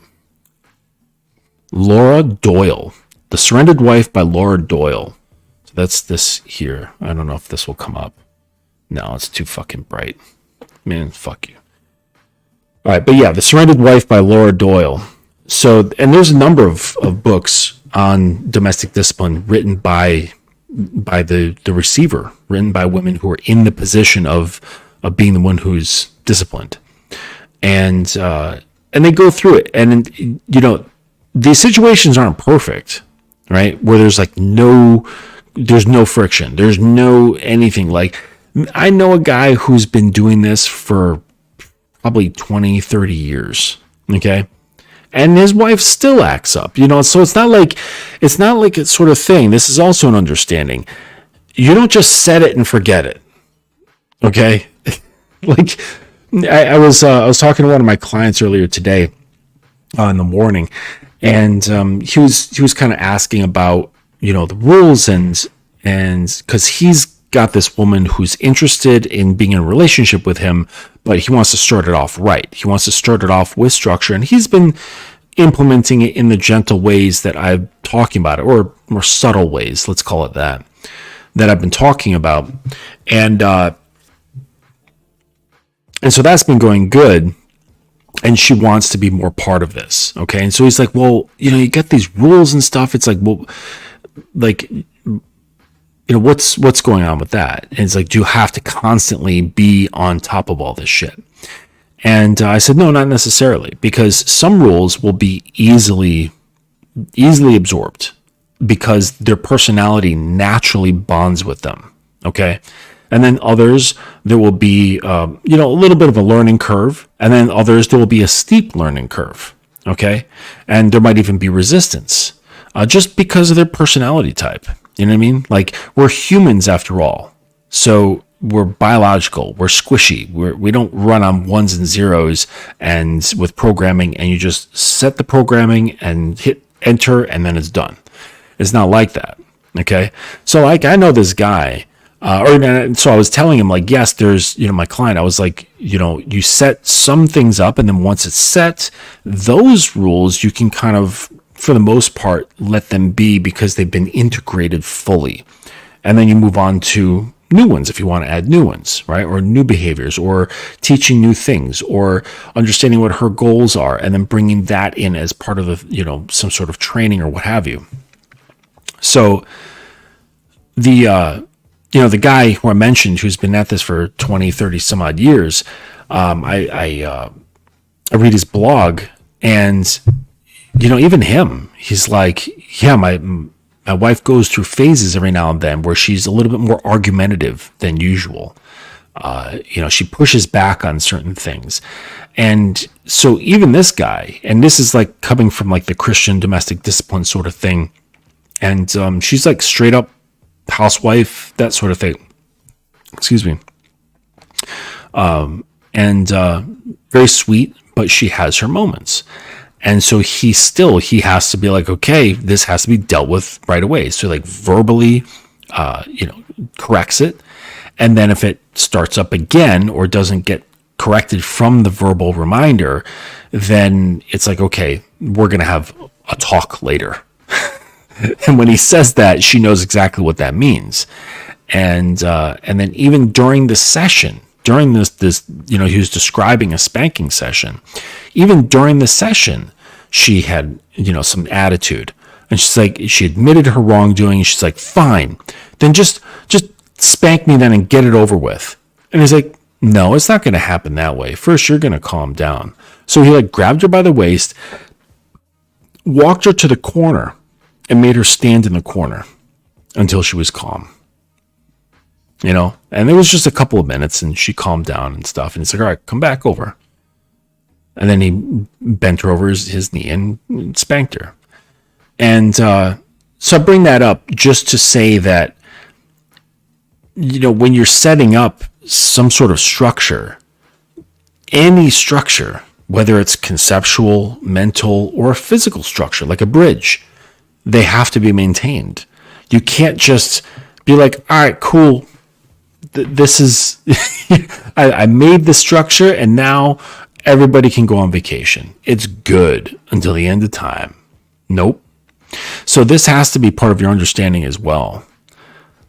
Laura Doyle. The Surrendered Wife by Laura Doyle. So that's this here. I don't know if this will come up. No, it's too fucking bright. Man, fuck you. All right, but yeah, The Surrendered Wife by Laura Doyle. So, and there's a number of books on domestic discipline written by the receiver, written by women who are in the position of being the one who's disciplined. And they go through it. And, these situations aren't perfect, right? Where there's there's no friction. There's no anything. Like, I know a guy who's been doing this for probably 20, 30 years. Okay. And his wife still acts up, so it's not like a sort of thing. This is also an understanding. You don't just set it and forget it. Okay. Like I was talking to one of my clients earlier today in the morning, and he was kind of asking about, the rules and cause he's got this woman who's interested in being in a relationship with him, but he wants to start it off right. He wants to start it off with structure, and he's been implementing it in the gentle ways that I'm talking about it, or more subtle ways, let's call it that I've been talking about. And so that's been going good. And she wants to be more part of this. Okay. And so he's like, well, you get these rules and stuff. It's like, well, like, what's going on with that? And it's like, do you have to constantly be on top of all this shit? And I said, no, not necessarily, because some rules will be easily absorbed because their personality naturally bonds with them. Okay. And then others, there will be, a little bit of a learning curve. And then others, there will be a steep learning curve. Okay. And there might even be resistance just because of their personality type. You know what I mean? Like, we're humans after all. So we're biological. We're squishy. We don't run on ones and zeros and with programming, and you just set the programming and hit enter and then it's done. It's not like that. Okay. So I know this guy. So I was telling him, like, yes, there's, my client, I was like, you set some things up, and then once it's set, those rules, you can kind of, for the most part, let them be because they've been integrated fully. And then you move on to new ones if you want to add new ones, right? Or new behaviors, or teaching new things, or understanding what her goals are, and then bringing that in as part of the, some sort of training or what have you. So the guy who I mentioned, who's been at this for 20, 30 some odd years, I read his blog, and, even him, he's like, yeah, my wife goes through phases every now and then where she's a little bit more argumentative than usual. She pushes back on certain things. And so even this guy, and this is like coming from like the Christian domestic discipline sort of thing. And she's like straight up housewife, that sort of thing. Excuse me. And very sweet, but she has her moments. And so he has to be like, okay, this has to be dealt with right away. So like verbally, corrects it. And then if it starts up again or doesn't get corrected from the verbal reminder, then it's like, okay, we're going to have a talk later. And when he says that, she knows exactly what that means. And then even during the session, during this, he was describing a spanking session. Even during the session, she had, some attitude. And she's like, she admitted her wrongdoing. She's like, fine, then just spank me then and get it over with. And he's like, no, it's not going to happen that way. First, you're going to calm down. So he grabbed her by the waist, walked her to the corner, and made her stand in the corner until she was calm. And it was just a couple of minutes, and she calmed down and stuff. And he's like, all right, come back over. And then he bent her over his knee and spanked her. And so I bring that up just to say that, when you're setting up some sort of structure, any structure, whether it's conceptual, mental, or a physical structure, like a bridge, they have to be maintained. You can't just be like, all right, cool. This is, I made the structure and now everybody can go on vacation. It's good until the end of time. Nope. So this has to be part of your understanding as well.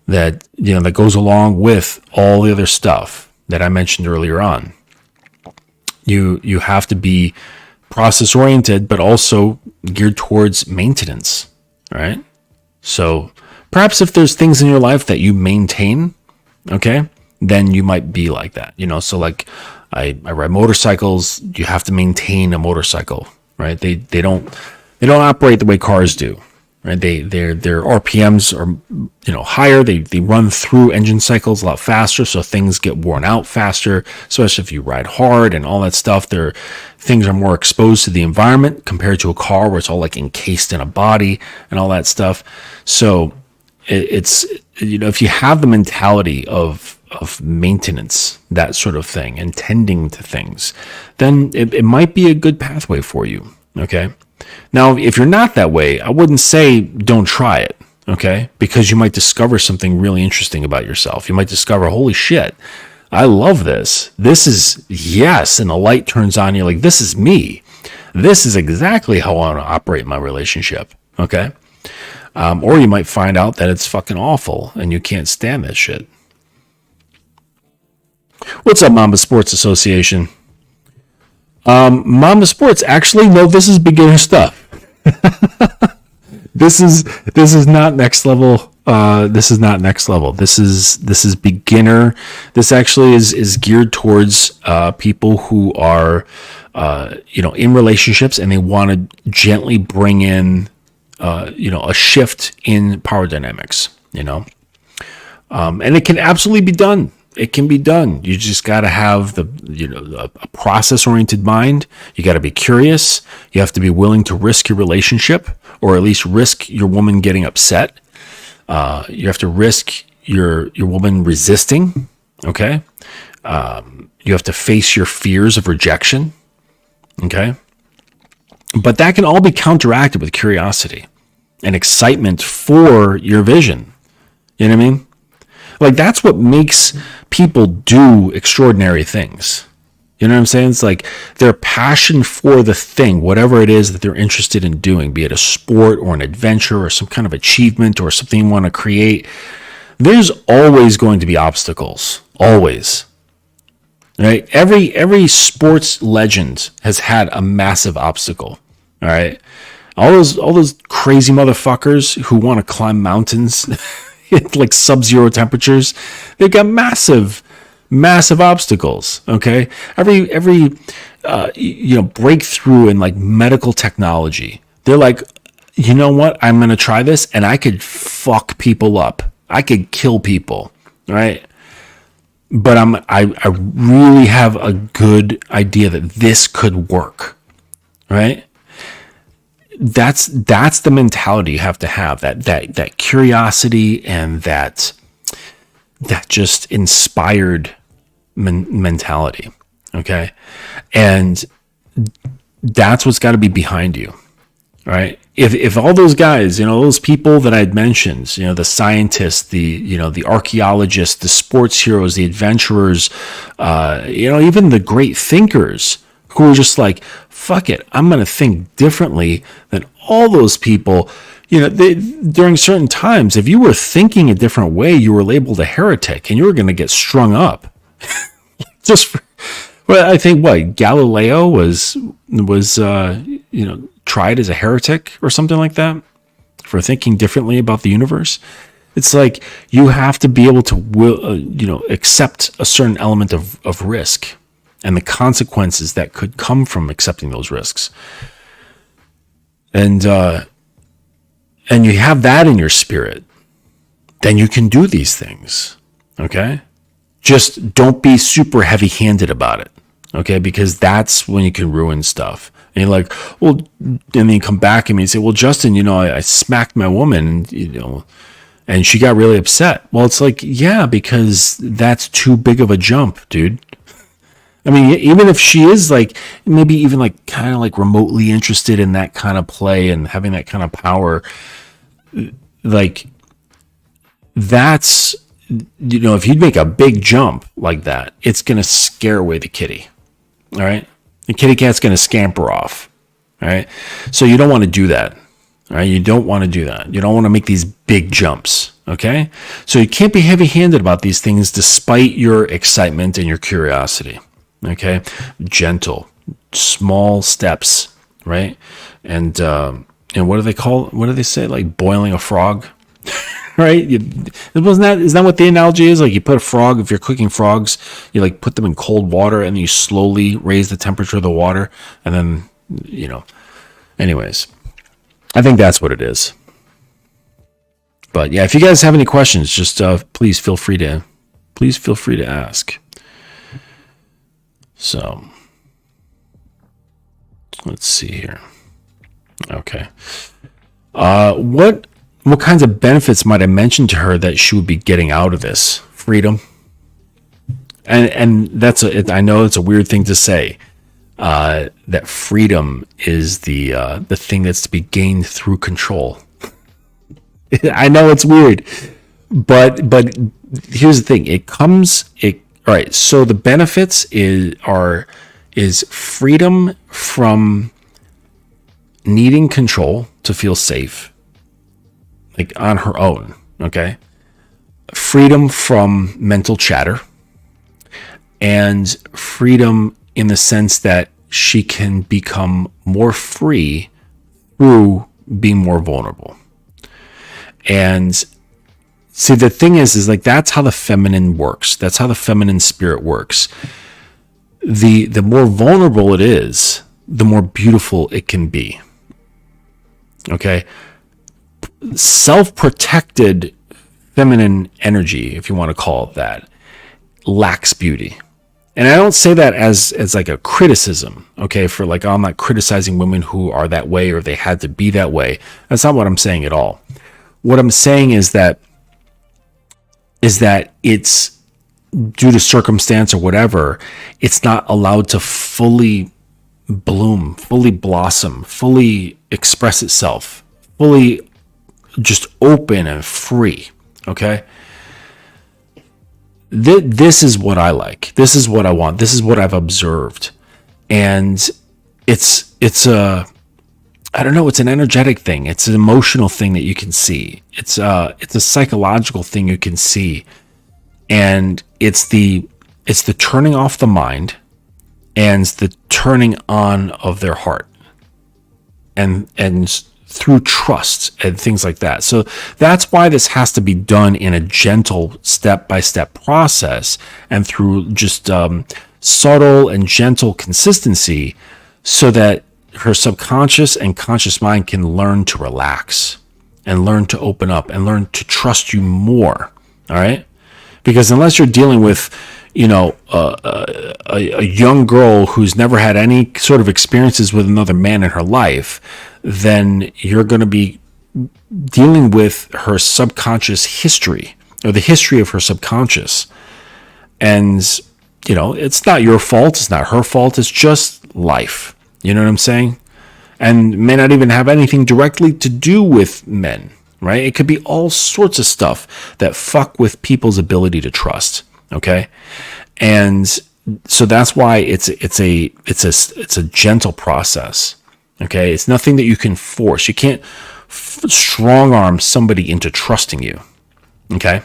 That, that goes along with all the other stuff that I mentioned earlier on. You have to be process oriented, but also geared towards maintenance, right? So perhaps if there's things in your life that you maintain, okay, then you might be like that, so like I ride motorcycles. You have to maintain a motorcycle, right? They don't operate the way cars do, right? Their RPMs are, higher. They run through engine cycles a lot faster. So things get worn out faster, especially if you ride hard and all that stuff. Things are more exposed to the environment compared to a car where it's all encased in a body and all that stuff. So it's, if you have the mentality of maintenance, that sort of thing, and tending to things, then it might be a good pathway for you. Okay. Now, if you're not that way, I wouldn't say don't try it. Okay. Because you might discover something really interesting about yourself. You might discover, holy shit, I love this. This is yes. And the light turns on. You're like, this is me. This is exactly how I want to operate my relationship. Okay. Or you might find out that it's fucking awful and you can't stand that shit. What's up, Mamba Sports Association? Mamba Sports, actually, no, this is beginner stuff. This is not next level. This is not next level. This is beginner. This actually is geared towards people who are in relationships and they want to gently bring in a shift in power dynamics, and it can absolutely be done. It can be done. You just got to have a process-oriented mind. You got to be curious. You have to be willing to risk your relationship, or at least risk your woman getting upset. You have to risk your woman resisting. Okay. You have to face your fears of rejection. Okay. But that can all be counteracted with curiosity and excitement for your vision. You know what I mean? That's what makes people do extraordinary things. You know what I'm saying? It's like their passion for the thing, whatever it is that they're interested in doing, be it a sport or an adventure or some kind of achievement or something you want to create. There's always going to be obstacles. Always. Right? Every sports legend has had a massive obstacle. All right. All those crazy motherfuckers who want to climb mountains like sub-zero temperatures, they've got massive obstacles. Okay. Every breakthrough in medical technology, they're like, you know what? I'm going to try this and I could fuck people up. I could kill people. Right. But I really have a good idea that this could work. Right. That's the mentality you have to have, that curiosity and that just inspired mentality. Okay. And that's what's got to be behind you. Right. If all those guys, those people that I'd mentioned, the scientists, the archaeologists, the sports heroes, the adventurers, even the great thinkers who are just like, fuck it, I'm going to think differently than all those people, during certain times, if you were thinking a different way, you were labeled a heretic and you were going to get strung up. Well, I think Galileo was tried as a heretic or something like that for thinking differently about the universe. It's like you have to be able to accept a certain element of risk and the consequences that could come from accepting those risks. And you have that in your spirit, then you can do these things. Okay? Just don't be super heavy-handed about it. Okay? Because that's when you can ruin stuff. And you're like, well, and then you come back and you say, well, Justin, I smacked my woman, and she got really upset. Well, it's like, yeah, because that's too big of a jump, dude. I mean, even if she is like, maybe even like kind of like remotely interested in that kind of play and having that kind of power, like that's, if you make a big jump like that, it's going to scare away the kitty. All right. The kitty cat's going to scamper off. All right. So you don't want to do that. All right. You don't want to do that. You don't want to make these big jumps. Okay. So you can't be heavy handed about these things despite your excitement and your curiosity. Okay. Gentle, small steps. Right. And what do they call, what do they say? Like boiling a frog. Right? Isn't that what the analogy is? Like you put a frog, if you're cooking frogs, you like put them in cold water and you slowly raise the temperature of the water. And then, anyways, I think that's what it is. But yeah, if you guys have any questions, just please feel free to ask. So let's see here. Okay. What kinds of benefits might I mention to her that she would be getting out of this? Freedom. And I know it's a weird thing to say, that freedom is the thing that's to be gained through control. I know it's weird, but here's the thing. All right. So the benefits is freedom from needing control to feel safe. Like on her own, okay? Freedom from mental chatter, and freedom in the sense that she can become more free through being more vulnerable. And see, the thing is like that's how the feminine works. That's how the feminine spirit works. The more vulnerable it is, the more beautiful it can be. Okay? Self-protected feminine energy, if you want to call it that, lacks beauty. And I don't say that as like a criticism, okay, for like, I'm not criticizing women who are that way or they had to be that way. That's not what I'm saying at all. What I'm saying is that it's due to circumstance or whatever, it's not allowed to fully bloom, fully blossom, fully express itself, fully just open and free. Okay. This is what I like. This is what I want. This is what I've observed. And it's an energetic thing. It's an emotional thing that you can see. It's a psychological thing you can see. And it's the turning off the mind and the turning on of their heart. And through trust and things like that. So that's why this has to be done in a gentle step-by-step process and through just subtle and gentle consistency so that her subconscious and conscious mind can learn to relax and learn to open up and learn to trust you more. All right? Because unless you're dealing with, a young girl who's never had any sort of experiences with another man in her life, then you're going to be dealing with her subconscious history or the history of her subconscious. And, it's not your fault. It's not her fault. It's just life. You know what I'm saying? And may not even have anything directly to do with men, right? It could be all sorts of stuff that fuck with people's ability to trust. Okay. And so that's why it's a gentle process. Okay. It's nothing that you can force. You can't strong arm somebody into trusting you. Okay.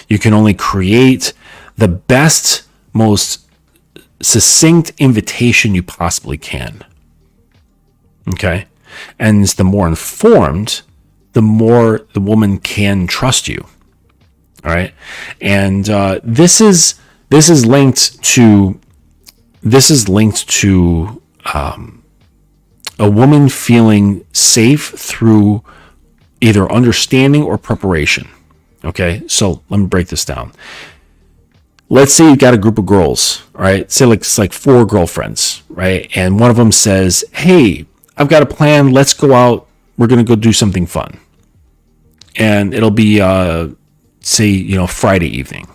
You can only create the best, most succinct invitation you possibly can. Okay. And the more informed, the more the woman can trust you. All right. And this is linked to a woman feeling safe through either understanding or preparation. Okay. So let me break this down. Let's say you got a group of girls, right? Say it's like 4 girlfriends, right? And one of them says, "Hey, I've got a plan. Let's go out. We're going to go do something fun." And it'll be, say, Friday evening.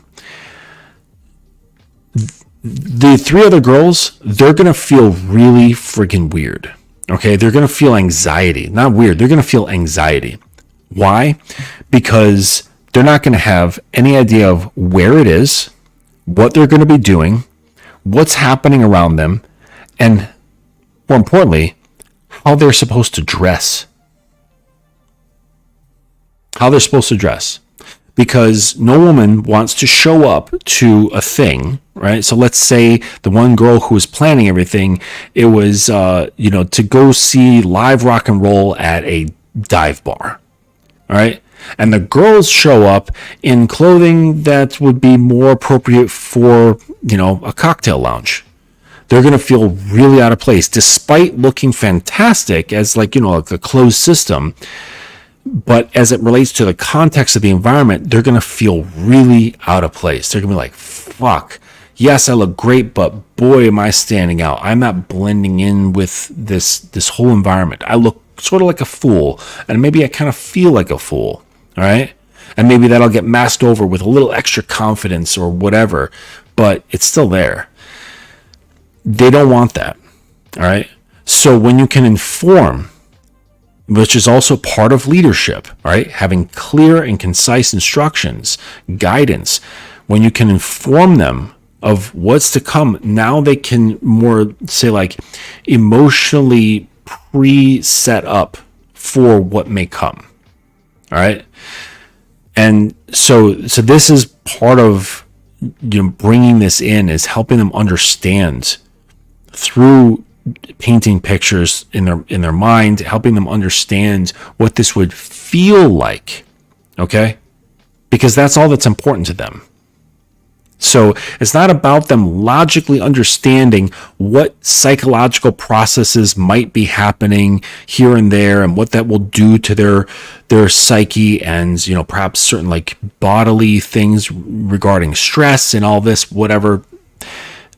The 3 other girls, they're going to feel really freaking weird. Okay. They're going to feel anxiety. Not weird. They're going to feel anxiety. Why? Because they're not going to have any idea of where it is, what they're going to be doing, what's happening around them, and more importantly, how they're supposed to dress. How they're supposed to dress. Because no woman wants to show up to a thing, right? So let's say the one girl who was planning everything, it was, to go see live rock and roll at a dive bar, all right? And the girls show up in clothing that would be more appropriate for, a cocktail lounge. They're going to feel really out of place, despite looking fantastic as like a closed system. But as it relates to the context of the environment, they're going to feel really out of place. They're going to be like, fuck, yes, I look great, but boy, am I standing out. I'm not blending in with this whole environment. I look sort of like a fool, and maybe I kind of feel like a fool. All right. And maybe that'll get masked over with a little extra confidence or whatever, but it's still there. They don't want that. All right. So when you can inform, which is also part of leadership, all right, having clear and concise instructions, guidance, when you can inform them of what's to come, now they can more say like emotionally pre-set up for what may come. All right. And so this is part of, bringing this in, is helping them understand through painting pictures in their mind, helping them understand what this would feel like. Okay. Because that's all that's important to them. So it's not about them logically understanding what psychological processes might be happening here and there and what that will do to their psyche and, perhaps certain like bodily things regarding stress and all this, whatever.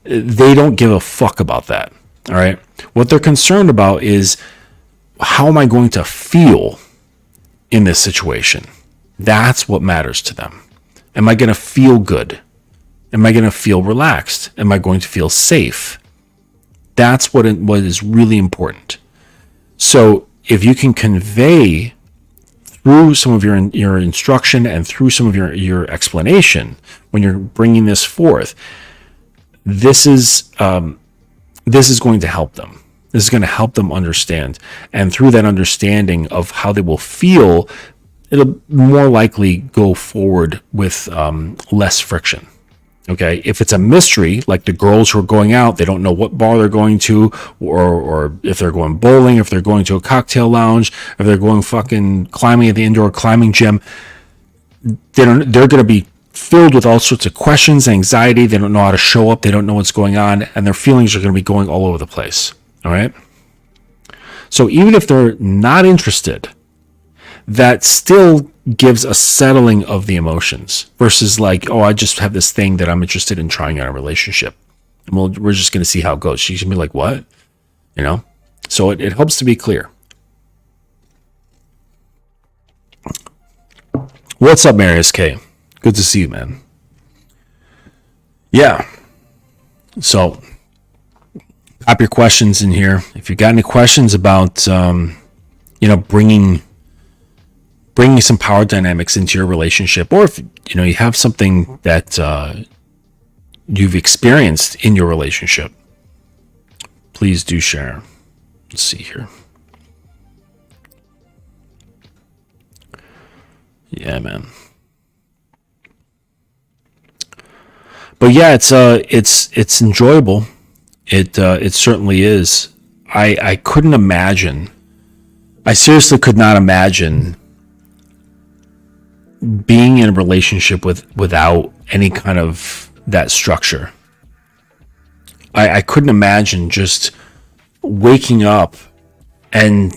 They don't give a fuck about that. All right. What they're concerned about is, how am I going to feel in this situation? That's what matters to them. Am I going to feel good? Am I going to feel relaxed? Am I going to feel safe? That's what is really important. So if you can convey through some of your instruction and through some of your explanation when you're bringing this forth, this is going to help them. This is going to help them understand. And through that understanding of how they will feel, it'll more likely go forward with less friction. Okay, if it's a mystery, like the girls who are going out, they don't know what bar they're going to, or if they're going bowling, if they're going to a cocktail lounge, if they're going fucking climbing at the indoor climbing gym, they're going to be filled with all sorts of questions, anxiety. They don't know how to show up. They don't know what's going on, and their feelings are going to be going all over the place. All right. So even if they're not interested, that still gives a settling of the emotions versus like, oh, I just have this thing that I'm interested in trying out a relationship. And we're just going to see how it goes. She's going to be like, what? So it helps to be clear. What's up, Marius K? Good to see you, man. Yeah. So pop your questions in here. If you got any questions about, bringing some power dynamics into your relationship, or if you have something that you've experienced in your relationship, please do share. Let's see here. Yeah, man. But yeah, it's enjoyable. It certainly is. I couldn't imagine. I seriously could not imagine being in a relationship without any kind of that structure. I couldn't imagine just waking up and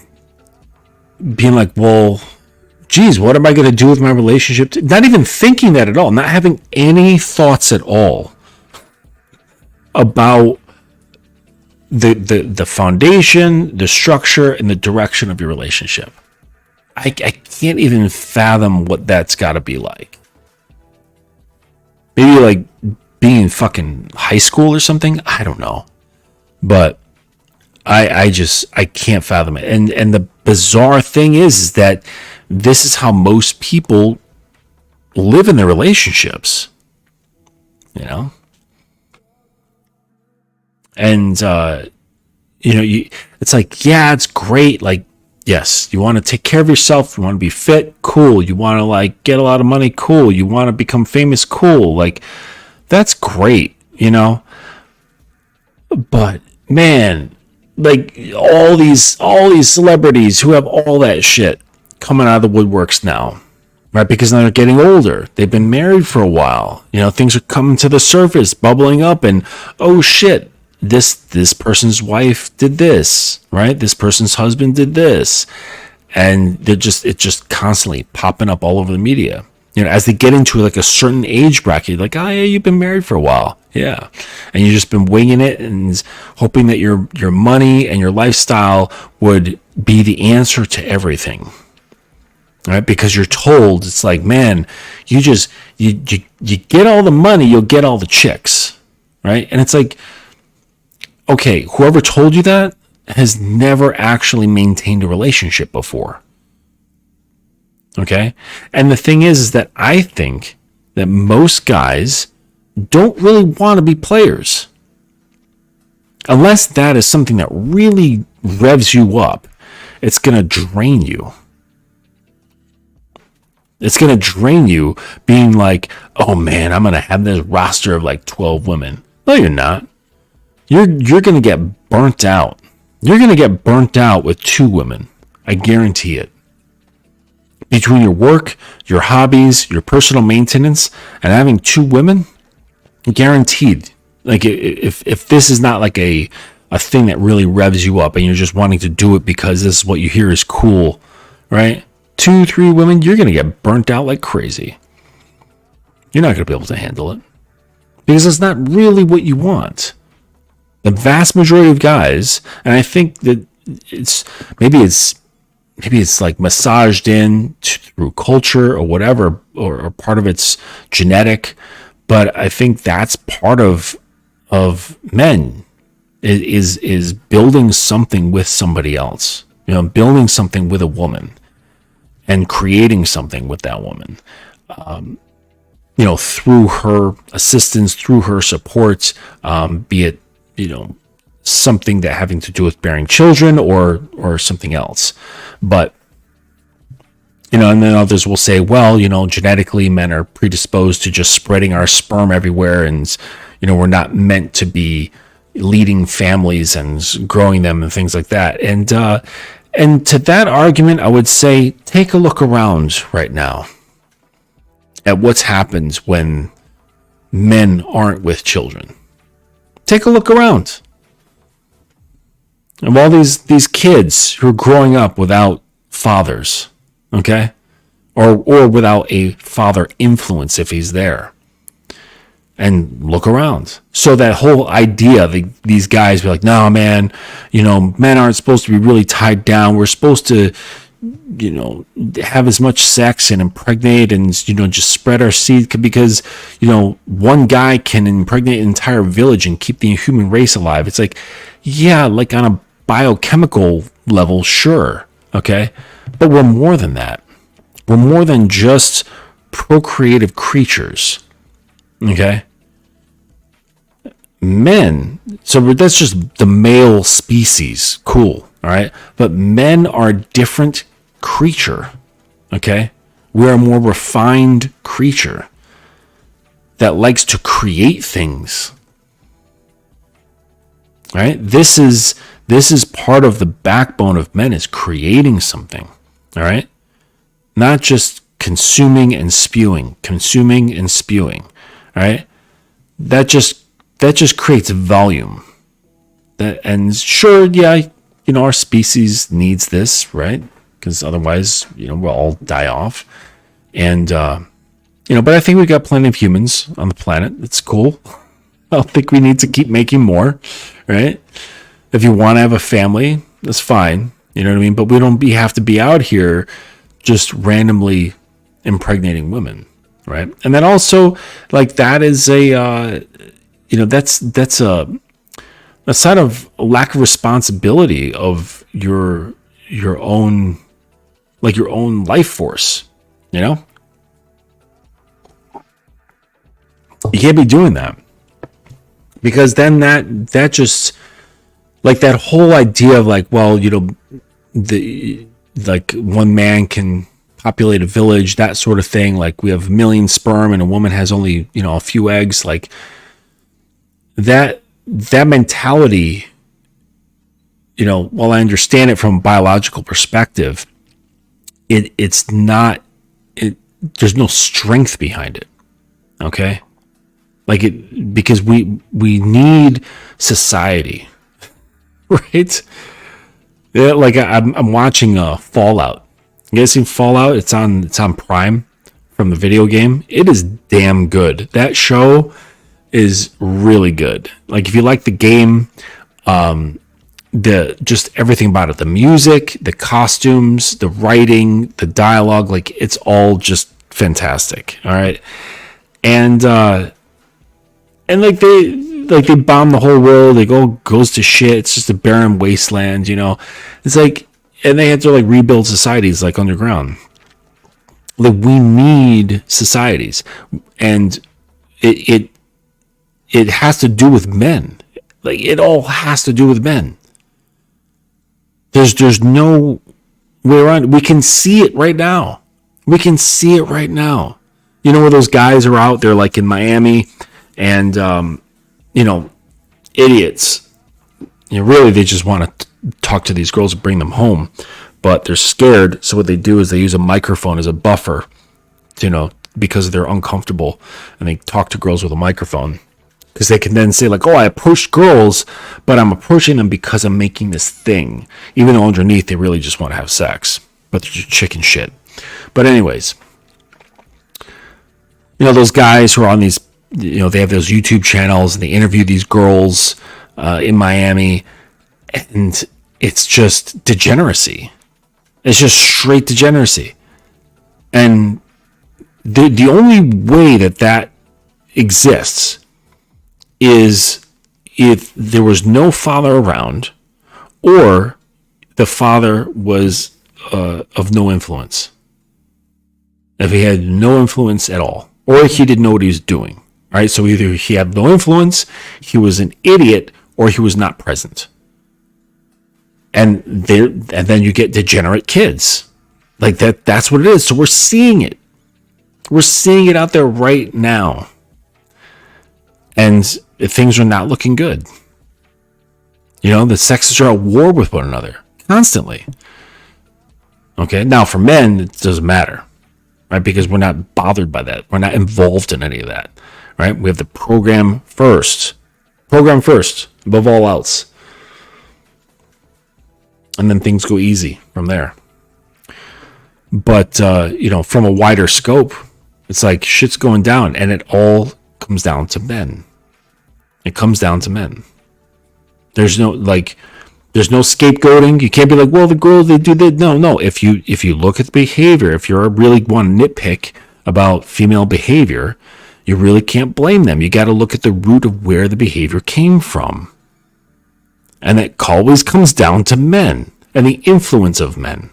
being like, well, geez, what am I going to do with my relationship? Not even thinking that at all, not having any thoughts at all about the foundation, the structure, and the direction of your relationship. I can't even fathom what that's got to be like. Maybe like being in fucking high school or something. I don't know, but I can't fathom it. And the bizarre thing is that this is how most people live in their relationships, you know? And, it's like, yeah, it's great. Like, yes, you want to take care of yourself. You want to be fit. Cool. You want to like get a lot of money. Cool. You want to become famous. Cool. Like, that's great, you know? But man, like all these celebrities who have all that shit coming out of the woodworks now, right? Because now they're getting older. They've been married for a while. You know, things are coming to the surface, bubbling up, and oh shit, this person's wife did this, right? This person's husband did this, and it's just constantly popping up all over the media. You know, as they get into like a certain age bracket, like, oh yeah, you've been married for a while, yeah, and you've just been winging it and hoping that your money and your lifestyle would be the answer to everything, right? Because you're told, it's like, man, you get all the money, you'll get all the chicks, right? And it's like, okay, whoever told you that has never actually maintained a relationship before. Okay? And the thing is that I think that most guys don't really want to be players. Unless that is something that really revs you up, it's going to drain you. It's going to drain you being like, oh man, I'm going to have this roster of like 12 women. No, you're not. You're going to get burnt out. You're going to get burnt out with 2 women. I guarantee it. Between your work, your hobbies, your personal maintenance, and having 2 women, guaranteed. Like if this is not like a thing that really revs you up and you're just wanting to do it because this is what you hear is cool, right? 2, 3 women, you're going to get burnt out like crazy. You're not going to be able to handle it because it's not really what you want. The vast majority of guys, and I think that maybe it's like massaged in through culture or whatever, or part of it's genetic, but I think that's part of men is building something with somebody else, you know, building something with a woman and creating something with that woman, you know, through her assistance, through her support, be it, you know, something that having to do with bearing children or something else. But, you know, and then others will say, well, you know, genetically men are predisposed to just spreading our sperm everywhere. And, you know, we're not meant to be leading families and growing them and things like that. And to that argument, I would say, take a look around right now at what's happened when men aren't with children. Take a look around. Of all these kids who are growing up without fathers, okay? Or without a father influence if he's there. And look around. So that whole idea, these guys be like, no, man, you know, men aren't supposed to be really tied down. We're supposed to, you know, have as much sex and impregnate and, you know, just spread our seed because, you know, one guy can impregnate an entire village and keep the human race alive. It's like, yeah, like on a biochemical level, sure, okay? But we're more than that. We're more than just procreative creatures, okay? Men, so that's just the male species, cool, All right. But men are a different creature. Okay. We're a more refined creature that likes to create things. Right? This is part of the backbone of men, is creating something. All right? Not just consuming and spewing. All right? That just creates volume. And sure, yeah, our species needs this, right? Because otherwise, we'll all die off. And but I think we got plenty of humans on the planet. It's cool. I don't think we need to keep making more, right? If you want to have a family, that's fine. You know what I mean? But we don't have to be out here just randomly impregnating women, right? And then also, like, that is that's a sign of lack of responsibility of your own life force, You can't be doing that. Because then that just, like, that whole idea of, like, well, one man can populate a village, that sort of thing. Like, we have a million sperm and a woman has only, a few eggs. Like, that mentality, while I understand it from a biological perspective, there's no strength behind it. Okay. Because we need society, right? Yeah, like I'm watching Fallout. You guys seen Fallout? It's on Prime from the video game. It is damn good. That show is really good. Like, if you like the game, just everything about it, the music, the costumes, the writing, the dialogue, like, it's all just fantastic. All right, and they bomb the whole world. They goes to shit. It's just a barren wasteland, It's like, and they had to, like, rebuild societies, like, underground. Like, we need societies, and it has to do with men. Like, it all has to do with men. There's no way around it. We can see it right now. Where those guys are out there, like, in Miami. And, idiots, really, they just want to talk to these girls and bring them home, but they're scared. So what they do is they use a microphone as a buffer, because they're uncomfortable, and they talk to girls with a microphone, because they can then say, like, oh, I approached girls, but I'm approaching them because I'm making this thing, even though underneath they really just want to have sex, but they're just chicken shit. But anyways, those guys who are on these, they have those YouTube channels, and they interview these girls in Miami, and it's just degeneracy. It's just straight degeneracy. And the only way that exists is if there was no father around, or the father was of no influence. If he had no influence at all, or he didn't know what he was doing. All right, so either he had no influence, he was an idiot, or he was not present. And then you get degenerate kids. Like, that's what it is. So we're seeing it. We're seeing it out there right now. And things are not looking good. The sexes are at war with one another constantly. Okay, now for men, it doesn't matter, right? Because we're not bothered by that. We're not involved in any of that. Right? We have the program first, above all else. And then things go easy from there. But, from a wider scope, it's like shit's going down, and it all comes down to men. It comes down to men. There's no scapegoating. You can't be like, well, the girls, they do that. No. If you look at the behavior, if you really want to nitpick about female behavior, you really can't blame them. You got to look at the root of where the behavior came from. And it always comes down to men and the influence of men.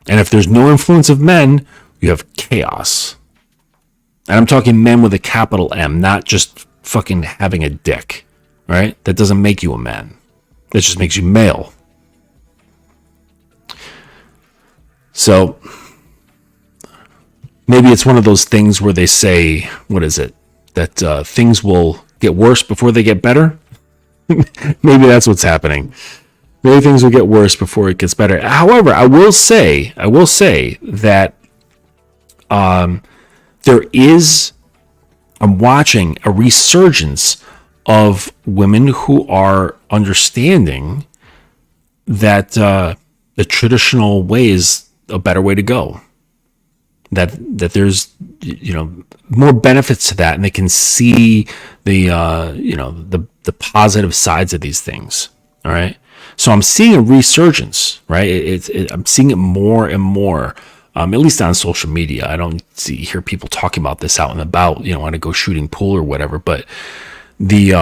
And if there's no influence of men, you have chaos. And I'm talking men with a capital M, not just fucking having a dick, right? That doesn't make you a man. That just makes you male. So maybe it's one of those things where they say, what is it? That things will get worse before they get better. Maybe that's what's happening. Maybe things will get worse before it gets better. However, I will say that there is, I'm watching a resurgence of women who are understanding that the traditional way is a better way to go. That there's, you know, more benefits to that, and they can see the the positive sides of these things. All right, so I'm seeing a resurgence. Right, I'm seeing it more and more. At least on social media, I don't hear people talking about this out and about. You know, want to go shooting pool or whatever. But the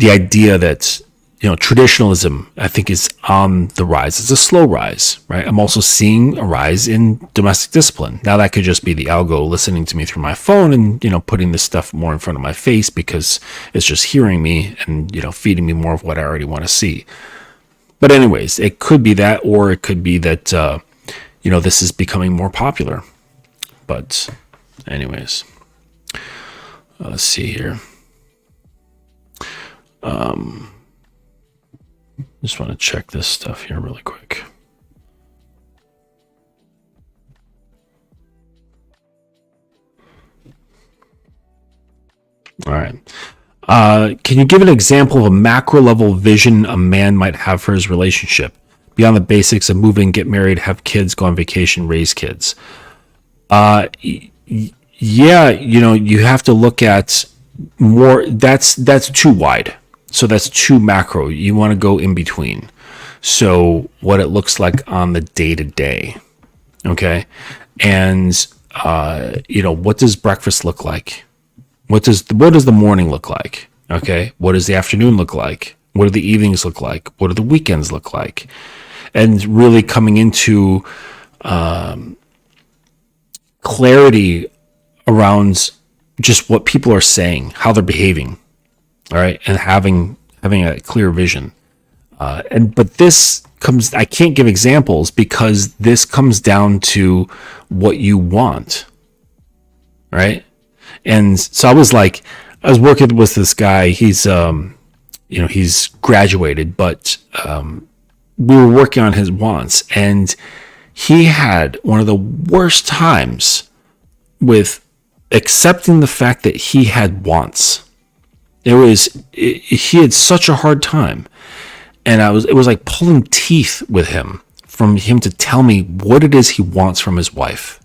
idea that, you know, traditionalism, I think, is on the rise. It's a slow rise, right? I'm also seeing a rise in domestic discipline. Now, that could just be the algo listening to me through my phone and, you know, putting this stuff more in front of my face because it's just hearing me and, you know, feeding me more of what I already want to see. But anyways, it could be that, or it could be that, you know, this is becoming more popular. But anyways, let's see here. Just want to check this stuff here really quick. All right. Can you give an example of a macro level vision a man might have for his relationship beyond the basics of moving, get married, have kids, go on vacation, raise kids? Yeah, you know, you have to look at more. That's too wide. So that's too macro. You want to go in between. So what it looks like on the day to day. Okay. And, you know, what does breakfast look like? What does the morning look like? Okay. What does the afternoon look like? What do the evenings look like? What do the weekends look like? And really coming into, clarity around just what people are saying, how they're behaving. All right, and having a clear vision, but this comes. I can't give examples because this comes down to what you want, right? And so I was working with this guy. He's you know, he's graduated, but we were working on his wants, and he had one of the worst times with accepting the fact that he had wants. He had such a hard time, and it was like pulling teeth with him, from him to tell me what it is he wants from his wife.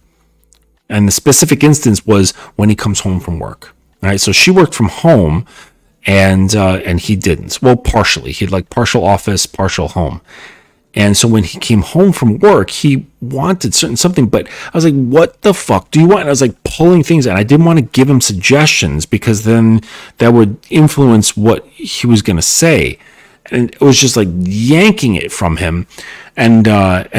And the specific instance was when he comes home from work. All right, so she worked from home, and he didn't. Well, partially. He had like partial office, partial home. And so when he came home from work, he wanted something, but I was like, what the fuck do you want? And I was like pulling things out. I didn't want to give him suggestions because then that would influence what he was going to say. And it was just like yanking it from him. And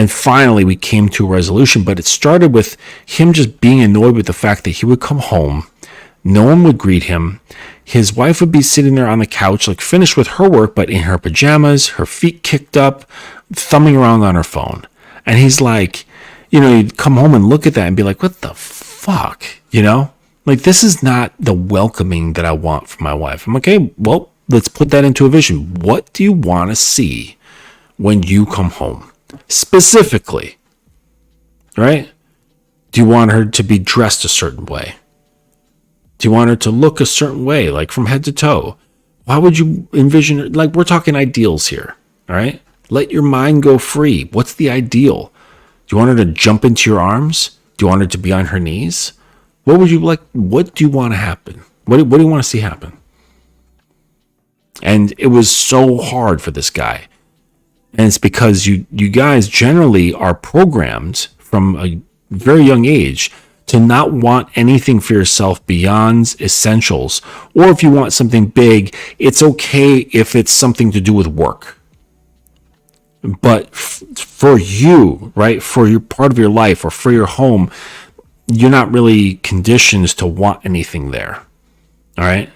finally we came to a resolution, but it started with him just being annoyed with the fact that he would come home. No one would greet him. His wife would be sitting there on the couch, like finished with her work, but in her pajamas, her feet kicked up, thumbing around on her phone. And he's like, you know, you'd come home and look at that and be like, what the fuck? You know, like, this is not the welcoming that I want from my wife. I'm like, okay, well, let's put that into a vision. What do you want to see when you come home? Specifically, right? Do you want her to be dressed a certain way? Do you want her to look a certain way, like from head to toe? How would you envision her? Like, we're talking ideals here, all right? Let your mind go free. What's the ideal? Do you want her to jump into your arms? Do you want her to be on her knees? What would you like? What do you want to happen? What do you want to see happen? And it was so hard for this guy. And it's because you guys generally are programmed from a very young age to not want anything for yourself beyond essentials. Or if you want something big, it's okay if it's something to do with work. But for you, right, for your part of your life or for your home, you're not really conditioned to want anything there. All right?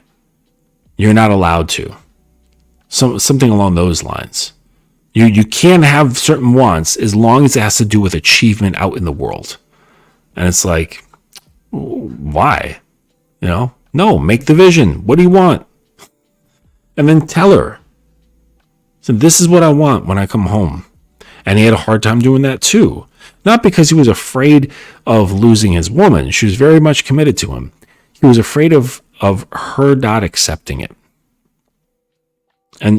You're not allowed to. something along those lines. You can have certain wants as long as it has to do with achievement out in the world. And it's like, why? No, make the vision. What do you want? And then tell her. So this is what I want when I come home. And he had a hard time doing that too. Not because he was afraid of losing his woman. She was very much committed to him. He was afraid of her not accepting it.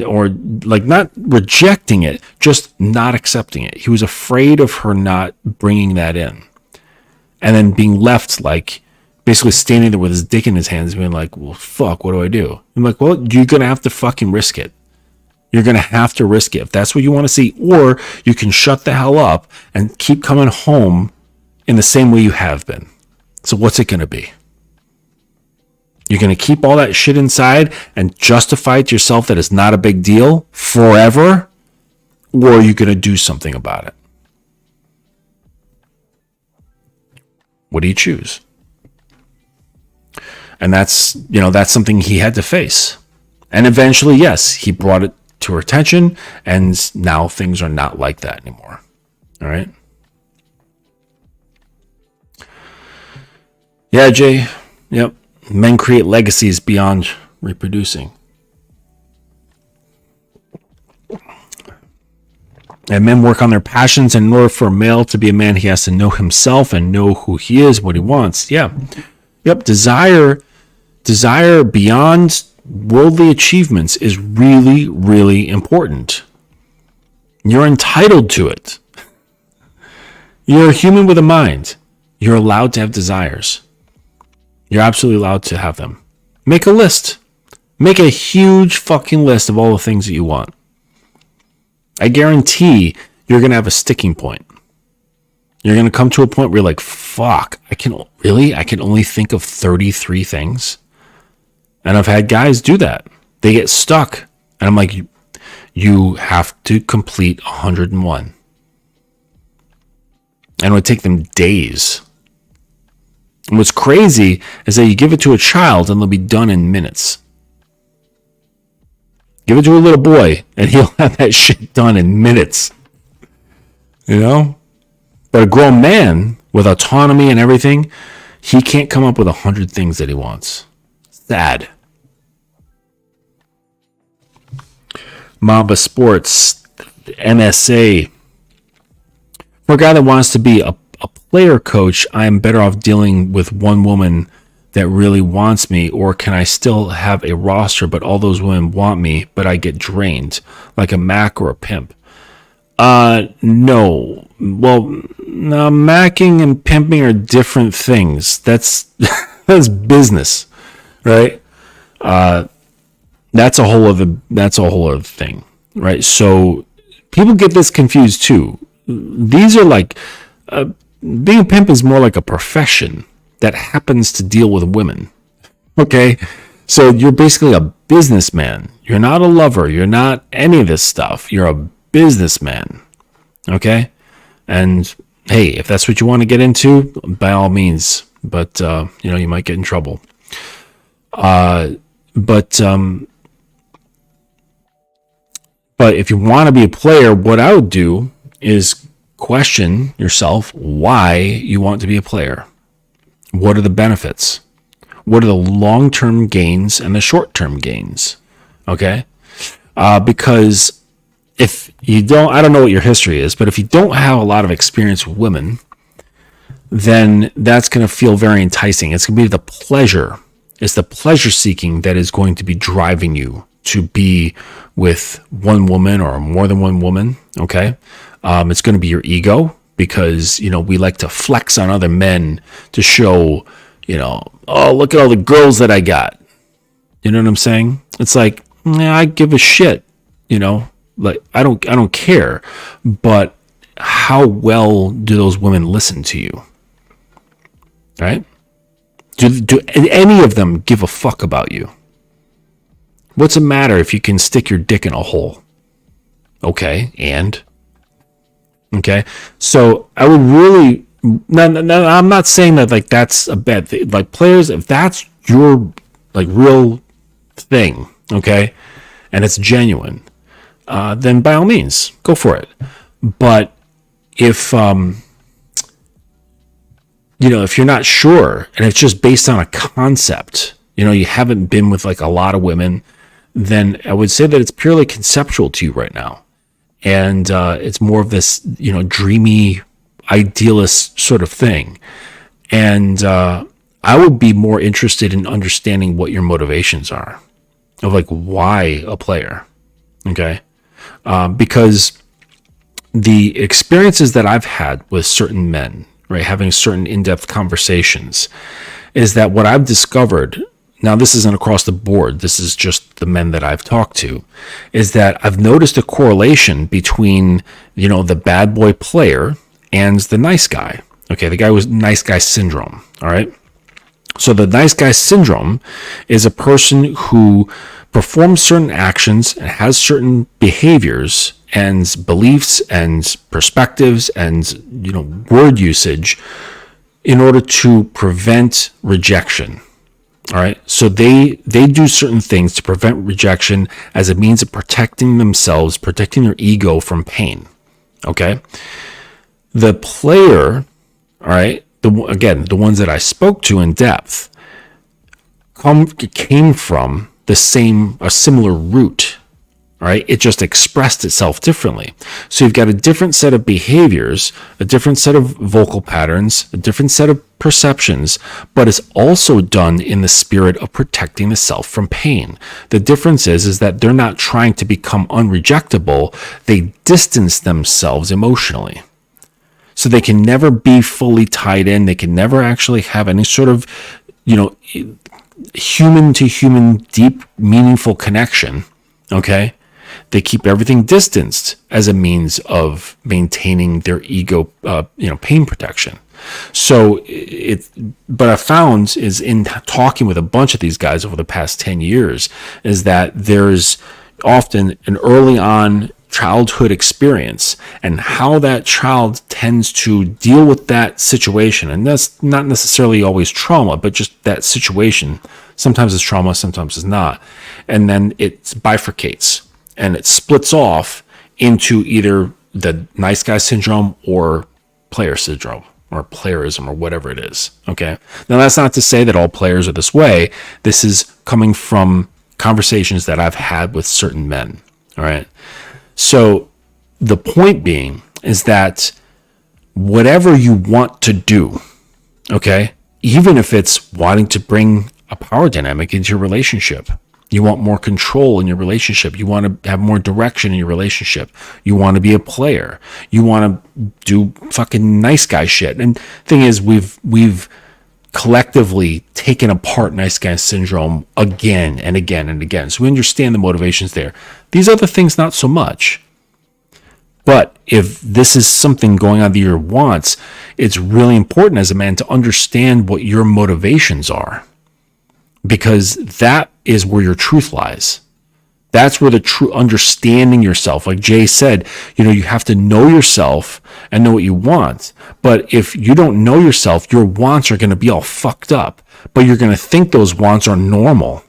Or like not rejecting it, just not accepting it. He was afraid of her not bringing that in. And then being left like basically standing there with his dick in his hands being like, well, fuck, what do I do? I'm like, well, you're going to have to fucking risk it. You're going to have to risk it if that's what you want to see. Or you can shut the hell up and keep coming home in the same way you have been. So what's it going to be? You're going to keep all that shit inside and justify to yourself that it's not a big deal forever? Or are you going to do something about it? What do you choose? And that's something he had to face. And eventually, yes, he brought it to her attention, and now things are not like that anymore. All right? Yeah, Jay. Yep. Men create legacies beyond reproducing. And men work on their passions, and in order for a male to be a man, he has to know himself and know who he is, what he wants. Yeah. Yep. Desire beyond worldly achievements is really, really important. You're entitled to it. You're a human with a mind. You're allowed to have desires. You're absolutely allowed to have them. Make a list. Make a huge fucking list of all the things that you want. I guarantee you're going to have a sticking point. You're going to come to a point where you're like, fuck, I can only think of 33 things. And I've had guys do that. They get stuck. And I'm like, you have to complete 101. And it would take them days. And what's crazy is that you give it to a child and they'll be done in minutes. Give it to a little boy and he'll have that shit done in minutes. But a grown man with autonomy and everything, he can't come up with 100 things that he wants. Sad. Mamba Sports, NSA. For a guy that wants to be a player coach, I am better off dealing with one woman that really wants me, or can I still have a roster, but all those women want me, but I get drained, like a Mac or a pimp? No. Well, no, macking and pimping are different things. That's business, right? That's a whole other thing, right? So people get this confused too. These are like being a pimp is more like a profession that happens to deal with women. Okay, so you're basically a businessman. You're not a lover. You're not any of this stuff. You're a businessman. Okay, and hey, if that's what you want to get into, by all means. But you might get in trouble. But if you want to be a player, what I would do is question yourself why you want to be a player. What are the benefits? What are the long-term gains and the short-term gains? Okay? Because if you don't, I don't know what your history is, but if you don't have a lot of experience with women, then that's going to feel very enticing. It's going to be the pleasure. It's the pleasure seeking that is going to be driving you to be with one woman or more than one woman. Okay. It's going to be your ego because, we like to flex on other men to show, oh, look at all the girls that I got. You know what I'm saying? It's like, I give a shit, like I don't care, but how well do those women listen to you? Right? Do any of them give a fuck about you? What's it matter if you can stick your dick in a hole? Okay, and? Okay, so I would really... No, I'm not saying that, like, that's a bad thing. Like, players, if that's your, like, real thing, okay? and it's genuine, then by all means, go for it. But if if you're not sure and it's just based on a concept, you haven't been with like a lot of women, then I would say that it's purely conceptual to you right now. And it's more of this, dreamy, idealist sort of thing. And I would be more interested in understanding what your motivations are, of like why a player, okay? Because the experiences that I've had with certain men, right, having certain in-depth conversations, is that what I've discovered, now this isn't across the board, this is just the men that I've talked to, is that I've noticed a correlation between, the bad boy player and the nice guy. Okay, the guy with nice guy syndrome, all right? So the nice guy syndrome is a person who performs certain actions and has certain behaviors and beliefs and perspectives and, word usage in order to prevent rejection. All right. So they do certain things to prevent rejection as a means of protecting themselves, protecting their ego from pain. Okay. The player, all right, the ones that I spoke to in depth came from a similar root. All right. It just expressed itself differently. So you've got a different set of behaviors, a different set of vocal patterns, a different set of perceptions, but it's also done in the spirit of protecting the self from pain. The difference is that they're not trying to become unrejectable. They distance themselves emotionally. So they can never be fully tied in. They can never actually have any sort of, human to human, deep, meaningful connection. Okay. They keep everything distanced as a means of maintaining their ego, pain protection. So but I found is in talking with a bunch of these guys over the past 10 years is that there's often an early on childhood experience and how that child tends to deal with that situation. And that's not necessarily always trauma, but just that situation. Sometimes it's trauma, sometimes it's not. And then it bifurcates and it splits off into either the nice guy syndrome or player syndrome or playerism or whatever it is. Okay. Now that's not to say that all players are this way. This is coming from conversations that I've had with certain men. All right. So the point being is that whatever you want to do, okay, even if it's wanting to bring a power dynamic into your relationship, you want more control in your relationship, you want to have more direction in your relationship, you want to be a player, you want to do fucking nice guy shit. And thing is, we've collectively taken apart nice guy syndrome again and again and again. So we understand the motivations there. These other things, not so much. But if this is something going on that your wants, it's really important as a man to understand what your motivations are, because that is where your truth lies. That's where the true understanding yourself, like Jay said, you have to know yourself and know what you want. But if you don't know yourself, your wants are going to be all fucked up, but you're going to think those wants are normal.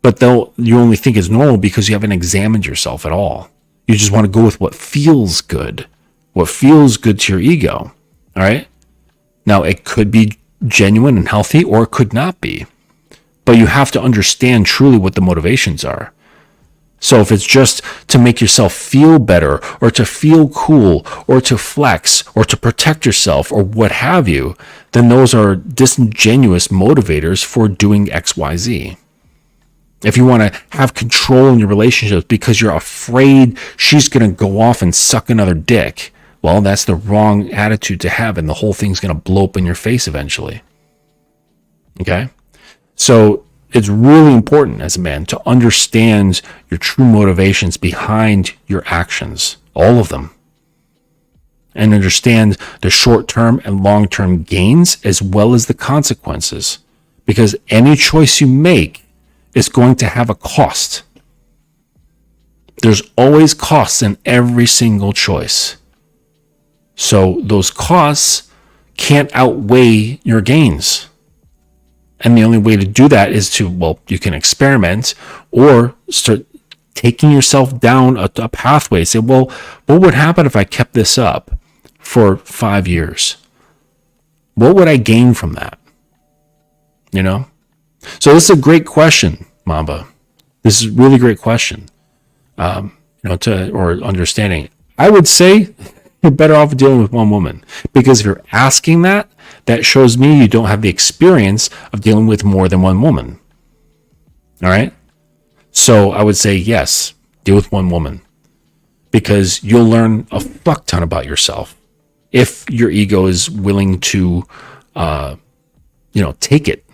But you only think it's normal because you haven't examined yourself at all. You just want to go with what feels good to your ego. All right. Now it could be genuine and healthy, or it could not be. But you have to understand truly what the motivations are. So if it's just to make yourself feel better, or to feel cool, or to flex, or to protect yourself, or what have you, then those are disingenuous motivators for doing X, Y, Z. If you want to have control in your relationships because you're afraid she's going to go off and suck another dick, well, that's the wrong attitude to have, and the whole thing's going to blow up in your face eventually. Okay? So it's really important as a man to understand your true motivations behind your actions, all of them, and understand the short-term and long-term gains as well as the consequences, because any choice you make is going to have a cost. There's always costs in every single choice. So those costs can't outweigh your gains. And the only way to do that is you can experiment or start taking yourself down a pathway. Say, well, what would happen if I kept this up for 5 years? What would I gain from that? You know? So this is a great question, Mamba. This is a really great question. Or understanding. I would say you're better off dealing with one woman, because if you're asking that, that shows me you don't have the experience of dealing with more than one woman. All right. So I would say, yes, deal with one woman, because you'll learn a fuck ton about yourself if your ego is willing to, take it.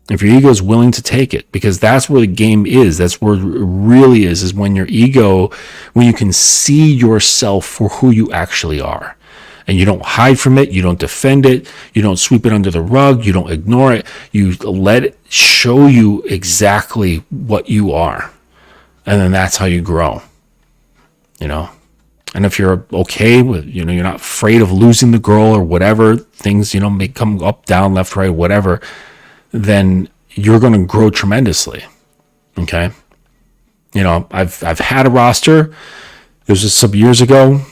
If your ego is willing to take it, because that's where the game is. That's where it really is when your ego, when you can see yourself for who you actually are. And you don't hide from it. You don't defend it. You don't sweep it under the rug. You don't ignore it. You let it show you exactly what you are. And then that's how you grow. And if you're okay with, you're not afraid of losing the girl or whatever, things, may come up, down, left, right, whatever, then you're going to grow tremendously. Okay. I've had a roster. It was just some years ago.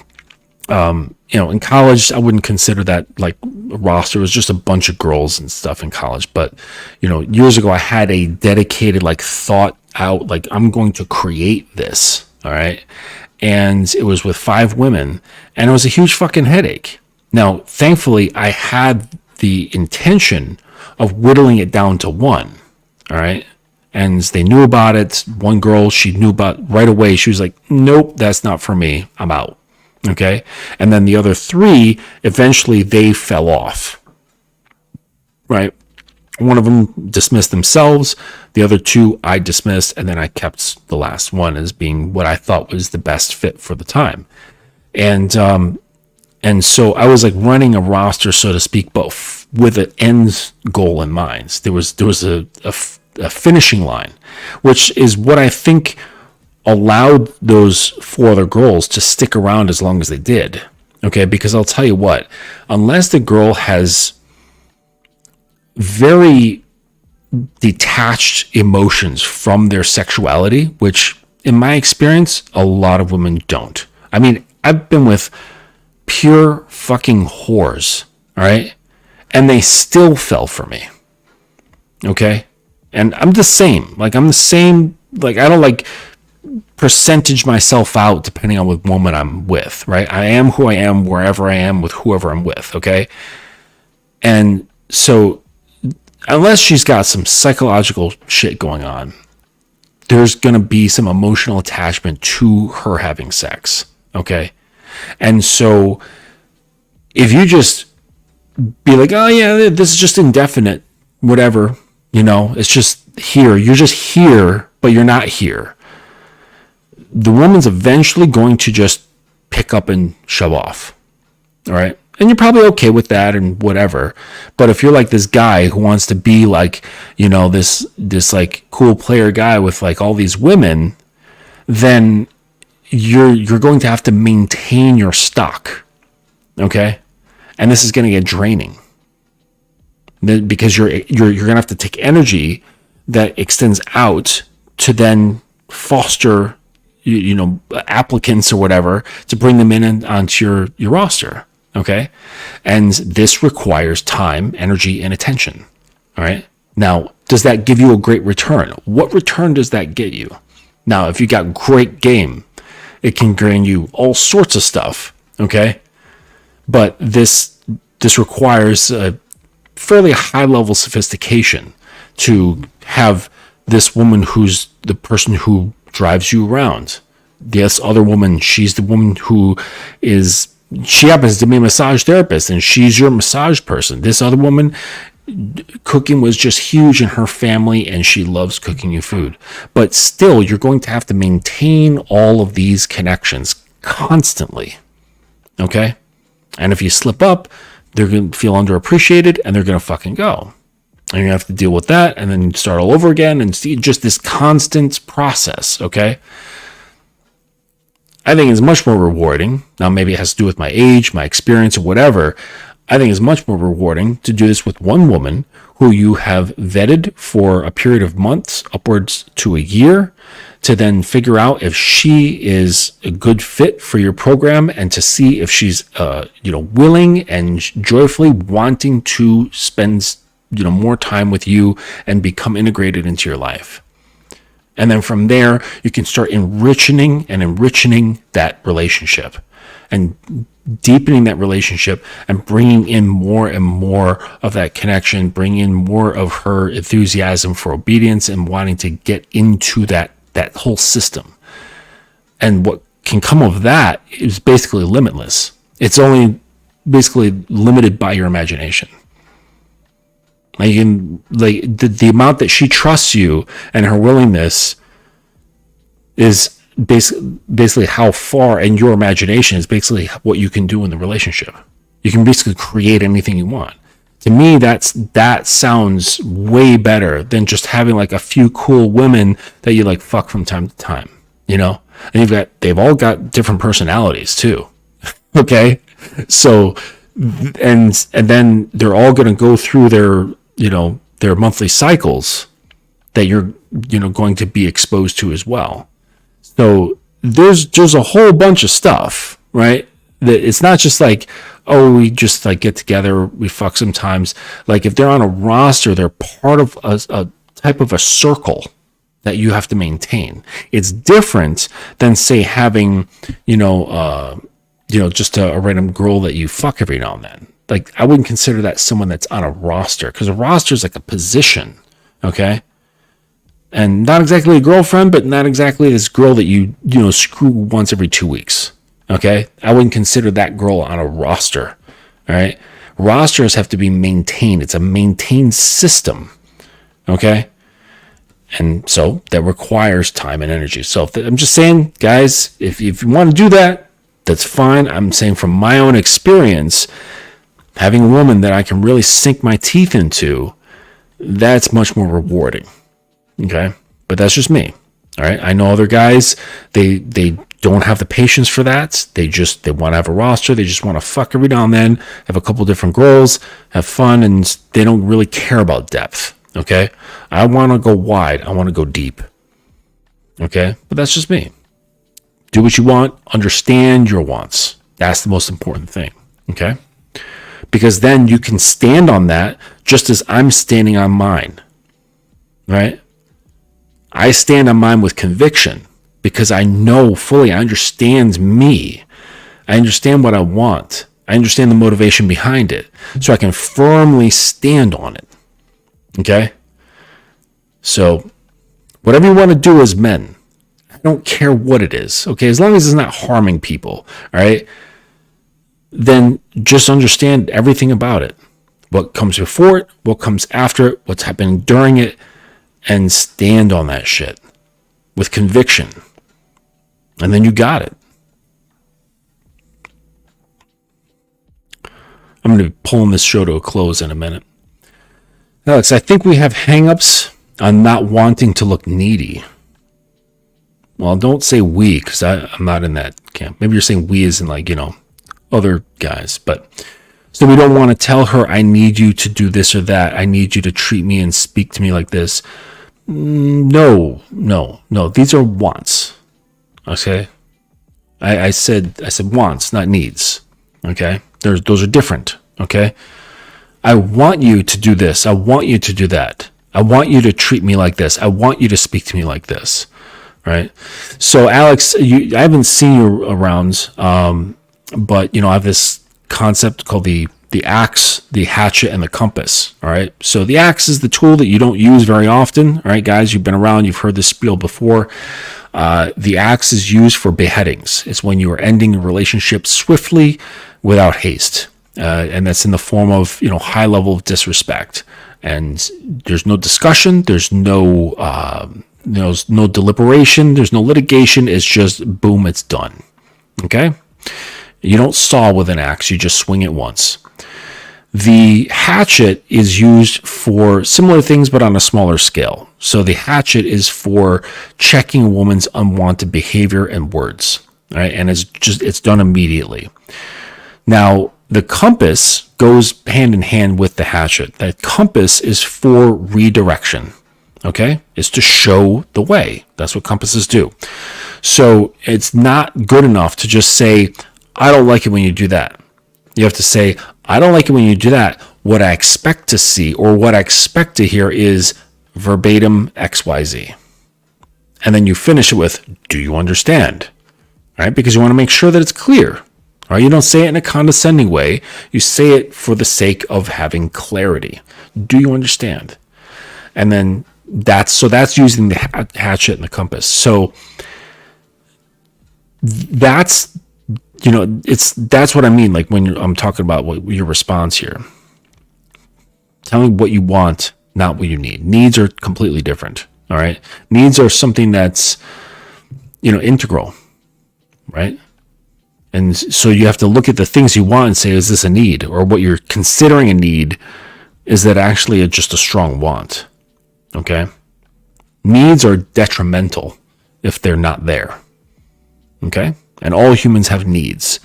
In college, I wouldn't consider that like a roster. It was just a bunch of girls and stuff in college. But, years ago, I had a dedicated, like, thought out, like, I'm going to create this. All right. And it was with 5 women, and it was a huge fucking headache. Now, thankfully, I had the intention of whittling it down to 1. All right. And they knew about it. One girl, she knew about right away. She was like, nope, that's not for me. I'm out. Okay. And then the other 3, eventually they fell off. Right. One of them dismissed themselves. The other 2 I dismissed. And then I kept the last one as being what I thought was the best fit for the time. And so I was like running a roster, so to speak, but with an end goal in mind. There was a finishing line, which is what I think allowed those 4 other girls to stick around as long as they did. Okay, because I'll tell you what, unless the girl has very detached emotions from their sexuality, which in my experience, a lot of women don't. I mean, I've been with pure fucking whores, all right? And they still fell for me. Okay? And I'm the same. Like, I'm the same. Like, I don't like percentage myself out depending on what woman I'm with, right? I am who I am wherever I am with whoever I'm with, okay? And so, unless she's got some psychological shit going on, there's going to be some emotional attachment to her having sex, okay? And so, if you just be like, oh yeah, this is just indefinite, whatever, it's just here. You're just here, but you're not here. The woman's eventually going to just pick up and shove off. All right. And you're probably okay with that and whatever. But if you're like this guy who wants to be like, this like cool player guy with like all these women, then you're going to have to maintain your stock. Okay. And this is going to get draining, because you're going to have to take energy that extends out to then foster, applicants or whatever to bring them in and onto your roster. Okay. And this requires time, energy, and attention. All right. Now, does that give you a great return? What return does that get you? Now, if you got great game, it can gain you all sorts of stuff. Okay. But this requires a fairly high level sophistication to have this woman who's the person who drives you around. This other woman, she's the woman who she happens to be a massage therapist, and she's your massage person. This other woman, cooking was just huge in her family, and she loves cooking you food. But still, you're going to have to maintain all of these connections constantly. Okay? And if you slip up, they're going to feel underappreciated, and they're going to fucking go. And you have to deal with that, and then start all over again, and see just this constant process, okay? I think it's much more rewarding. Now, maybe it has to do with my age, my experience, or whatever. I think it's much more rewarding to do this with one woman who you have vetted for a period of months, upwards to a year, to then figure out if she is a good fit for your program, and to see if she's willing and joyfully wanting to spend more time with you and become integrated into your life. And then from there, you can start enriching that relationship and deepening that relationship and bringing in more and more of that connection, bringing in more of her enthusiasm for obedience and wanting to get into that whole system. And what can come of that is basically limitless. It's only basically limited by your imagination. The amount that she trusts you and her willingness is basically how far, and your imagination is basically what you can do in the relationship. You can basically create anything you want. To me, that sounds way better than just having like a few cool women that you like fuck from time to time, And they've all got different personalities too. Okay, so and then they're all going to go through their monthly cycles that you're going to be exposed to as well. So there's a whole bunch of stuff, right? That it's not just like, oh, we just like get together, we fuck sometimes. Like if they're on a roster, they're part of a type of a circle that you have to maintain. It's different than say having, just a random girl that you fuck every now and then. Like I wouldn't consider that someone that's on a roster, because a roster is like a position, okay? And not exactly a girlfriend, but not exactly this girl that you screw once every 2 weeks. Okay? I wouldn't consider that girl on a roster. All right? Rosters have to be maintained. It's a maintained system. Okay? And so that requires time and energy. So I'm just saying, guys, if you want to do that, that's fine. I'm saying from my own experience, having a woman that I can really sink my teeth into, that's much more rewarding. Okay, but that's just me. All right, I know other guys, they don't have the patience for that. They want to have a roster. They just want to fuck every now and then, have a couple different girls, have fun, and they don't really care about depth. Okay, I want to go wide. I want to go deep. Okay, but that's just me. Do what you want. Understand your wants. That's the most important thing. Okay, because then you can stand on that just as I'm standing on mine. Right? I stand on mine with conviction because I know fully, I understand me. I understand what I want. I understand the motivation behind it. So I can firmly stand on it. Okay? So whatever you want to do as men, I don't care what it is. Okay? As long as it's not harming people. All right? Then just understand everything about it. What comes before it, what comes after it, what's happening during it, and stand on that shit with conviction. And then you got it. I'm going to be pulling this show to a close in a minute. Alex, I think we have hangups on not wanting to look needy. Well, don't say we, because I'm not in that camp. Maybe you're saying we as in like, other guys. But so we don't want to tell her, I need you to do this or that. I need you to treat me and speak to me like this. No. These are wants. Okay. I said wants, not needs. Okay. Those are different. Okay. I want you to do this. I want you to do that. I want you to treat me like this. I want you to speak to me like this. Right. So Alex, I haven't seen you around, but I have this concept called the axe, the hatchet, and the compass. All right. So the axe is the tool that you don't use very often. All right, guys, you've been around, you've heard this spiel before. The axe is used for beheadings. It's when you are ending a relationship swiftly without haste. And that's in the form of, high level of disrespect. And there's no discussion. There's no deliberation. There's no litigation. It's just boom, it's done. Okay. You don't saw with an axe. You just swing it once. The hatchet is used for similar things, but on a smaller scale. So the hatchet is for checking a woman's unwanted behavior and words, right? And it's done immediately. Now, the compass goes hand in hand with the hatchet. That compass is for redirection. Okay? Is to show the way. That's what compasses do. So it's not good enough to just say, I don't like it when you do that. You have to say, I don't like it when you do that. What I expect to see or what I expect to hear is verbatim XYZ. And then you finish it with, do you understand? Right? Because you want to make sure that it's clear. All right? You don't say it in a condescending way. You say it for the sake of having clarity. Do you understand? And then that's using the hatchet and the compass. So that's what I mean. Like when I'm talking about your response here, tell me what you want, not what you need. Needs are completely different. All right. Needs are something that's, integral. Right. And so you have to look at the things you want and say, is this a need? Or what you're considering a need, is that actually just a strong want? Okay. Needs are detrimental if they're not there. Okay. And all humans have needs.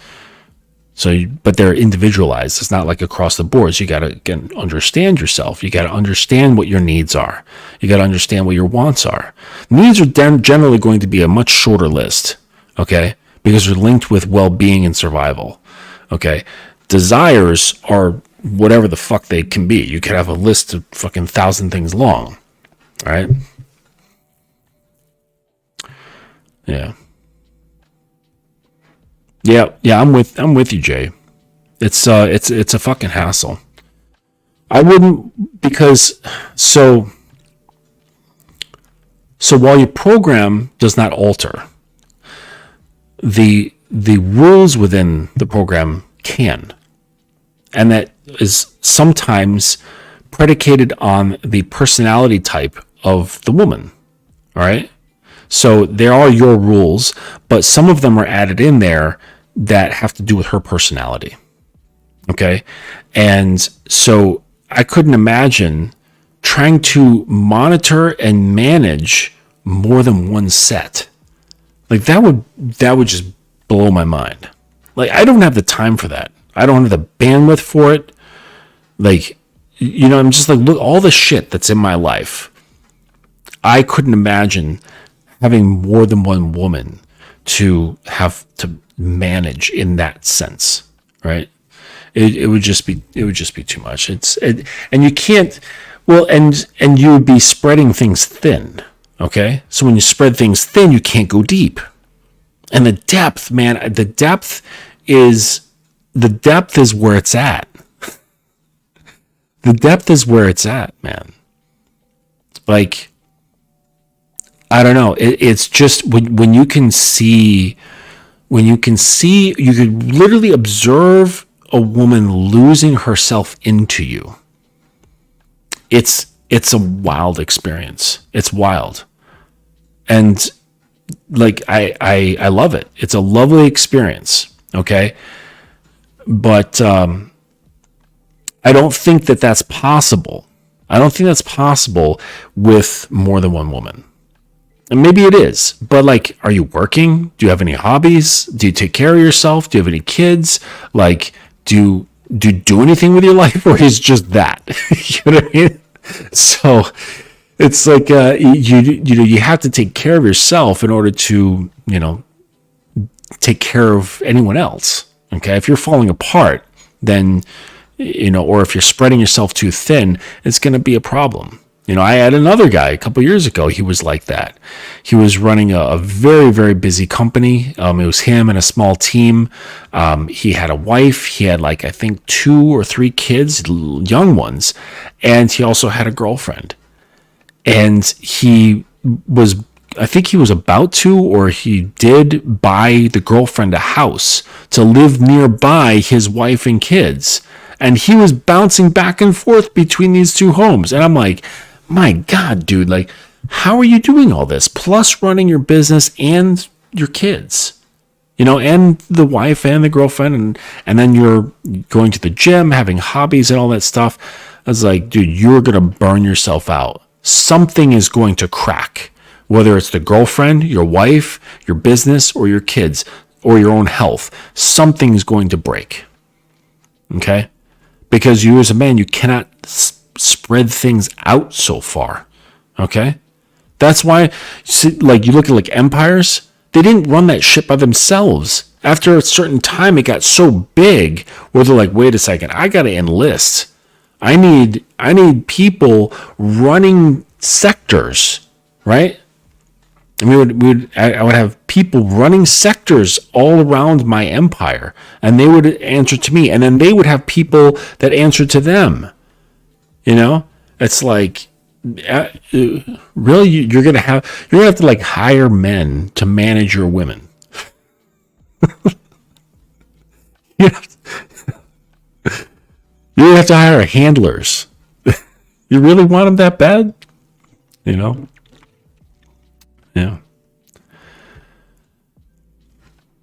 But they're individualized. It's not like across the board. So you got to, again, understand yourself. You got to understand what your needs are. You got to understand what your wants are. Needs are generally going to be a much shorter list. Okay. Because they're linked with well-being and survival. Okay. Desires are whatever the fuck they can be. You could have a list of fucking 1,000 things long. All right. Yeah. Yeah, I'm with you, Jay. It's a fucking hassle. I wouldn't, because so while your program does not alter, the rules within the program can. And that is sometimes predicated on the personality type of the woman. All right? So there are your rules, but some of them are added in there that have to do with her personality. Okay? And so I couldn't imagine trying to monitor and manage more than one set. Like that would just blow my mind. Like I don't have the time for that. I don't have the bandwidth for it. Like, I'm just like, look, all the shit that's in my life. I couldn't imagine having more than one woman to have to manage in that sense, right? It would just be too much. And you can't. Well, and you would be spreading things thin. Okay, so when you spread things thin, you can't go deep. And the depth, man, the depth is where it's at. The depth is where it's at, man. Like, I don't know. It's just when you can see, you could literally observe a woman losing herself into you. It's a wild experience. It's wild. And like, I love it. It's a lovely experience. Okay. But, I don't think that that's possible. I don't think that's possible with more than one woman. And maybe it is, but like, are you working? Do you have any hobbies? Do you take care of yourself? Do you have any kids? Like, do you do anything with your life, or is just that? You know what I mean? So it's like, you have to take care of yourself in order to, take care of anyone else. Okay. If you're falling apart, then, or if you're spreading yourself too thin, it's going to be a problem. I had another guy a couple years ago. He was like that. He was running a very, very busy company. It was him and a small team. He had a wife. He had I think 2 or 3 kids, young ones. And he also had a girlfriend. And I think he was about to, or he did buy the girlfriend a house to live nearby his wife and kids. And he was bouncing back and forth between these 2 homes. And I'm like, my God, dude, like, how are you doing all this? Plus running your business and your kids, and the wife and the girlfriend. And then you're going to the gym, having hobbies and all that stuff. I was like, dude, you're going to burn yourself out. Something is going to crack, whether it's the girlfriend, your wife, your business, or your kids, or your own health. Something's going to break. Okay? Because you as a man, you cannot spread things out so far. Okay? That's why, like, you look at like empires, they didn't run that shit by themselves. After a certain time, it got so big where they're like, wait a second, I got to enlist. I need people running sectors, right? And I would have people running sectors all around my empire, and they would answer to me, and then they would have people that answer to them. You know, it's like, really, you're gonna have to like hire men to manage your women. you have to hire handlers. You really want them that bad? You know? Yeah.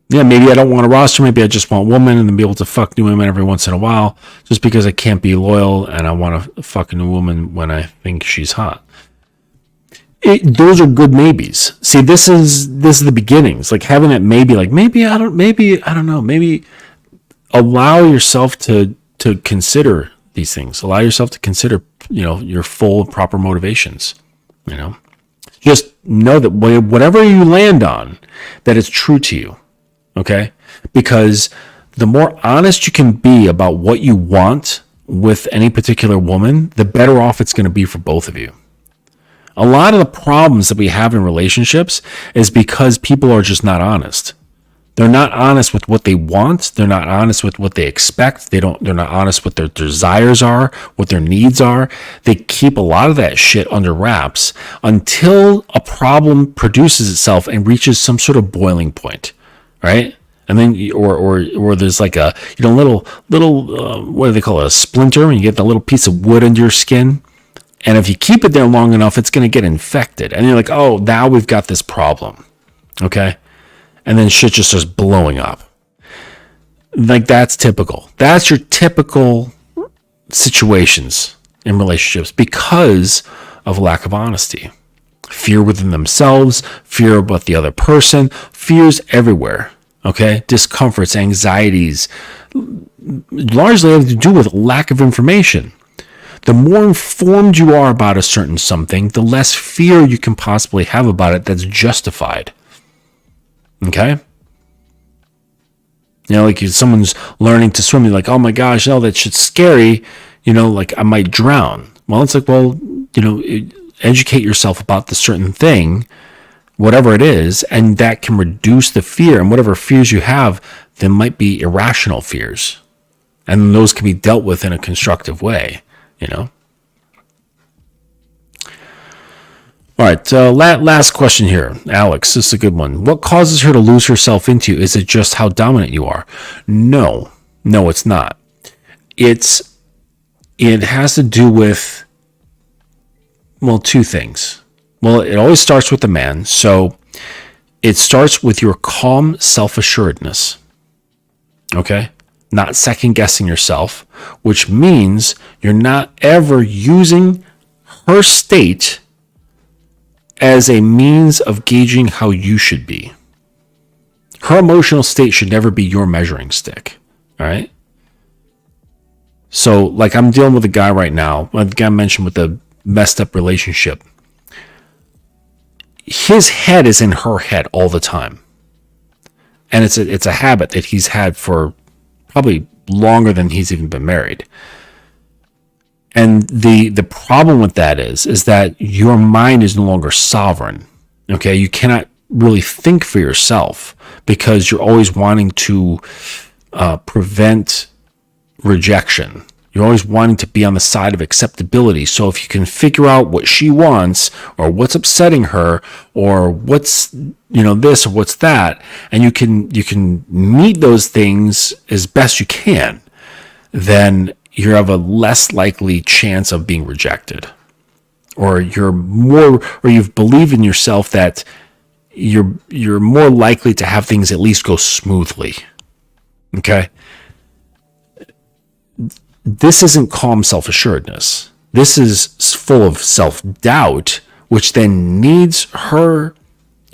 Yeah, maybe I don't want a roster. Maybe I just want women and then be able to fuck new women every once in a while just because I can't be loyal and I want to fuck a new woman when I think she's hot. Those are good maybes. See, this is the beginnings. Like having that maybe, like maybe I don't know. Maybe allow yourself to consider these things. Allow yourself to consider, your full proper motivations. Just know that whatever you land on, that it's true to you. Okay? Because the more honest you can be about what you want with any particular woman, the better off it's going to be for both of you. A lot of the problems that we have in relationships is because people are just not honest. They're not honest with what they want. They're not honest with what they expect. They're not honest with their desires are, what their needs are. They keep a lot of that shit under wraps until a problem produces itself and reaches some sort of boiling point, right? And then, or there's like a, little, what do they call it? A splinter, when you get the little piece of wood under your skin. And if you keep it there long enough, it's going to get infected. And you're like, oh, now we've got this problem. Okay. And then shit just starts blowing up. Like that's typical. That's your typical situations in relationships because of lack of honesty. Fear within themselves, fear about the other person, fears everywhere. Okay. Discomforts, anxieties, largely have to do with lack of information. The more informed you are about a certain something, the less fear you can possibly have about it that's justified. Okay? Like if someone's learning to swim, you're like, oh my gosh, no, that shit's scary. Like I might drown. Well, it's like, well, educate yourself about the certain thing, whatever it is, and that can reduce the fear. And whatever fears you have, they might be irrational fears. And those can be dealt with in a constructive way. All right, last question here. Alex, this is a good one. What causes her to lose herself into you? Is it just how dominant you are? No, it's not. It has to do with, well, two things. Well, it always starts with the man. So it starts with your calm self-assuredness. Okay? Not second guessing yourself, which means you're not ever using her state as a means of gauging how you should be. Her emotional state should never be your measuring stick. All right. So like I'm dealing with a guy right now, the guy I mentioned with the messed up relationship. His head is in her head all the time. And it's a habit that he's had for probably longer than he's even been married. And the problem with that is that your mind is no longer sovereign. Okay, you cannot really think for yourself because you're always wanting to prevent rejection. You're always wanting to be on the side of acceptability. So if you can figure out what she wants or what's upsetting her or what's this or what's that, and you can meet those things as best you can, then you have a less likely chance of being rejected. Or you've believed in yourself that you're more likely to have things at least go smoothly. Okay? This isn't calm self-assuredness. This is full of self-doubt, which then needs her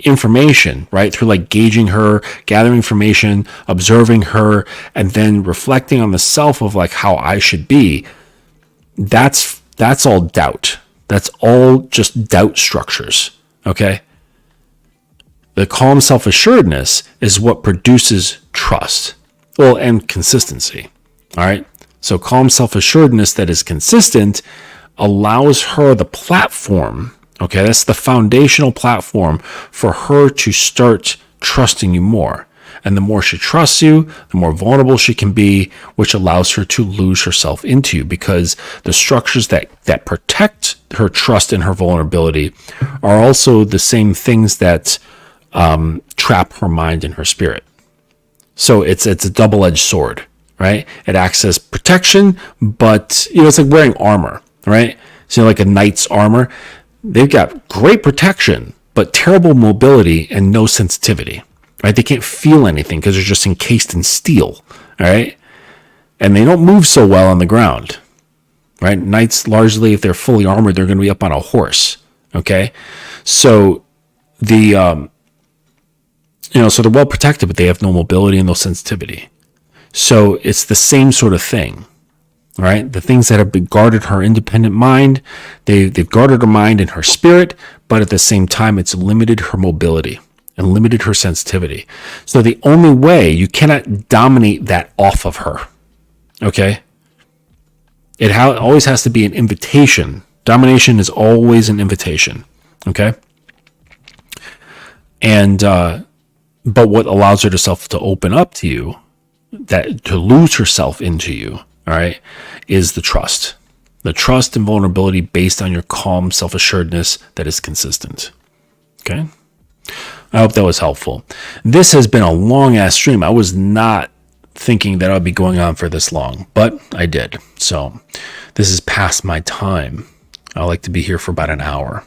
information, right? Through like gauging her, gathering information, observing her, and then reflecting on the self of like how I should be. That's all doubt. That's all just doubt structures. Okay. The calm self-assuredness is what produces trust. Well, and consistency. All right. So calm self-assuredness that is consistent allows her the platform. Okay. That's the foundational platform for her to start trusting you more. And the more she trusts you, the more vulnerable she can be, which allows her to lose herself into you, because the structures that protect her trust and her vulnerability are also the same things that trap her mind and her spirit. So it's a double-edged sword, right? It acts as protection, but it's like wearing armor, right? So like a knight's armor, they've got great protection, but terrible mobility and no sensitivity. Right? They can't feel anything because they're just encased in steel. All right. And they don't move so well on the ground. Right? Knights, largely, if they're fully armored, they're going to be up on a horse. Okay. So so they're well protected, but they have no mobility and no sensitivity. So it's the same sort of thing. Right? The things that have been guarded her independent mind, they've guarded her mind and her spirit, but at the same time, it's limited her mobility and limited her sensitivity. So the only way, you cannot dominate that off of her. Okay? It always has to be an invitation. Domination is always an invitation. Okay? And but what allows her to open up to you, that to lose herself into you, all right, is the trust. The trust and vulnerability based on your calm self-assuredness that is consistent. Okay? I hope that was helpful. This has been a long-ass stream. I was not thinking that I'd be going on for this long, but I did. So this is past my time. I like to be here for about an hour.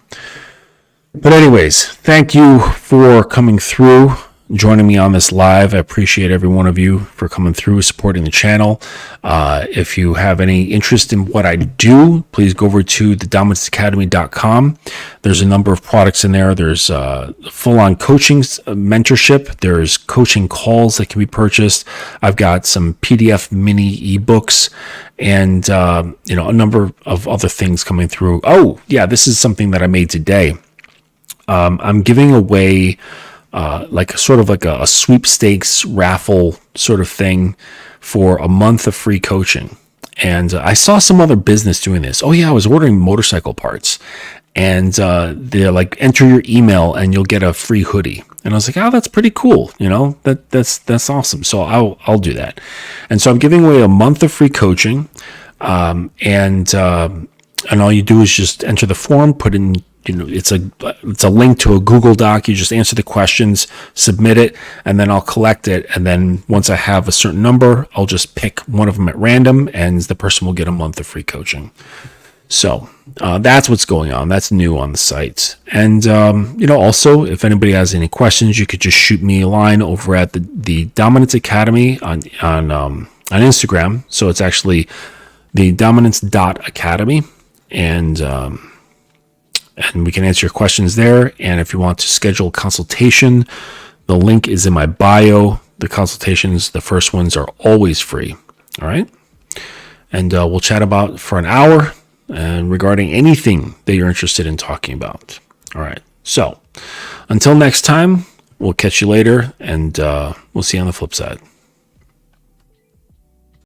But anyways, thank you for coming through, joining me on this live. I appreciate every one of you for coming through, supporting the channel. If you have any interest in what I do, please go over to thedominancecademy.com. There's a number of products in there. There's full-on coaching mentorship. There's coaching calls that can be purchased. I've got some PDF mini ebooks and a number of other things coming through. Oh, yeah, this is something that I made today. I'm giving away like a sweepstakes raffle sort of thing for a month of free coaching. And I saw some other business doing this. Oh yeah, I was ordering motorcycle parts, and they're like, enter your email and you'll get a free hoodie. And I was like, oh, that's pretty cool. That's awesome. So I'll do that. And so I'm giving away a month of free coaching. And all you do is just enter the form, put in, it's a link to a Google Doc. You just answer the questions, submit it, and then I'll collect it. And then once I have a certain number, I'll just pick one of them at random, and the person will get a month of free coaching. So that's what's going on. That's new on the site. And also, if anybody has any questions, you could just shoot me a line over at the Dominance Academy on Instagram. So it's actually the dominance.academy, and we can answer your questions there. And if you want to schedule a consultation, the link is in my bio. The consultations, the first ones, are always free. All right. And we'll chat about for an hour regarding anything that you're interested in talking about. All right. So until next time, we'll catch you later, and we'll see you on the flip side.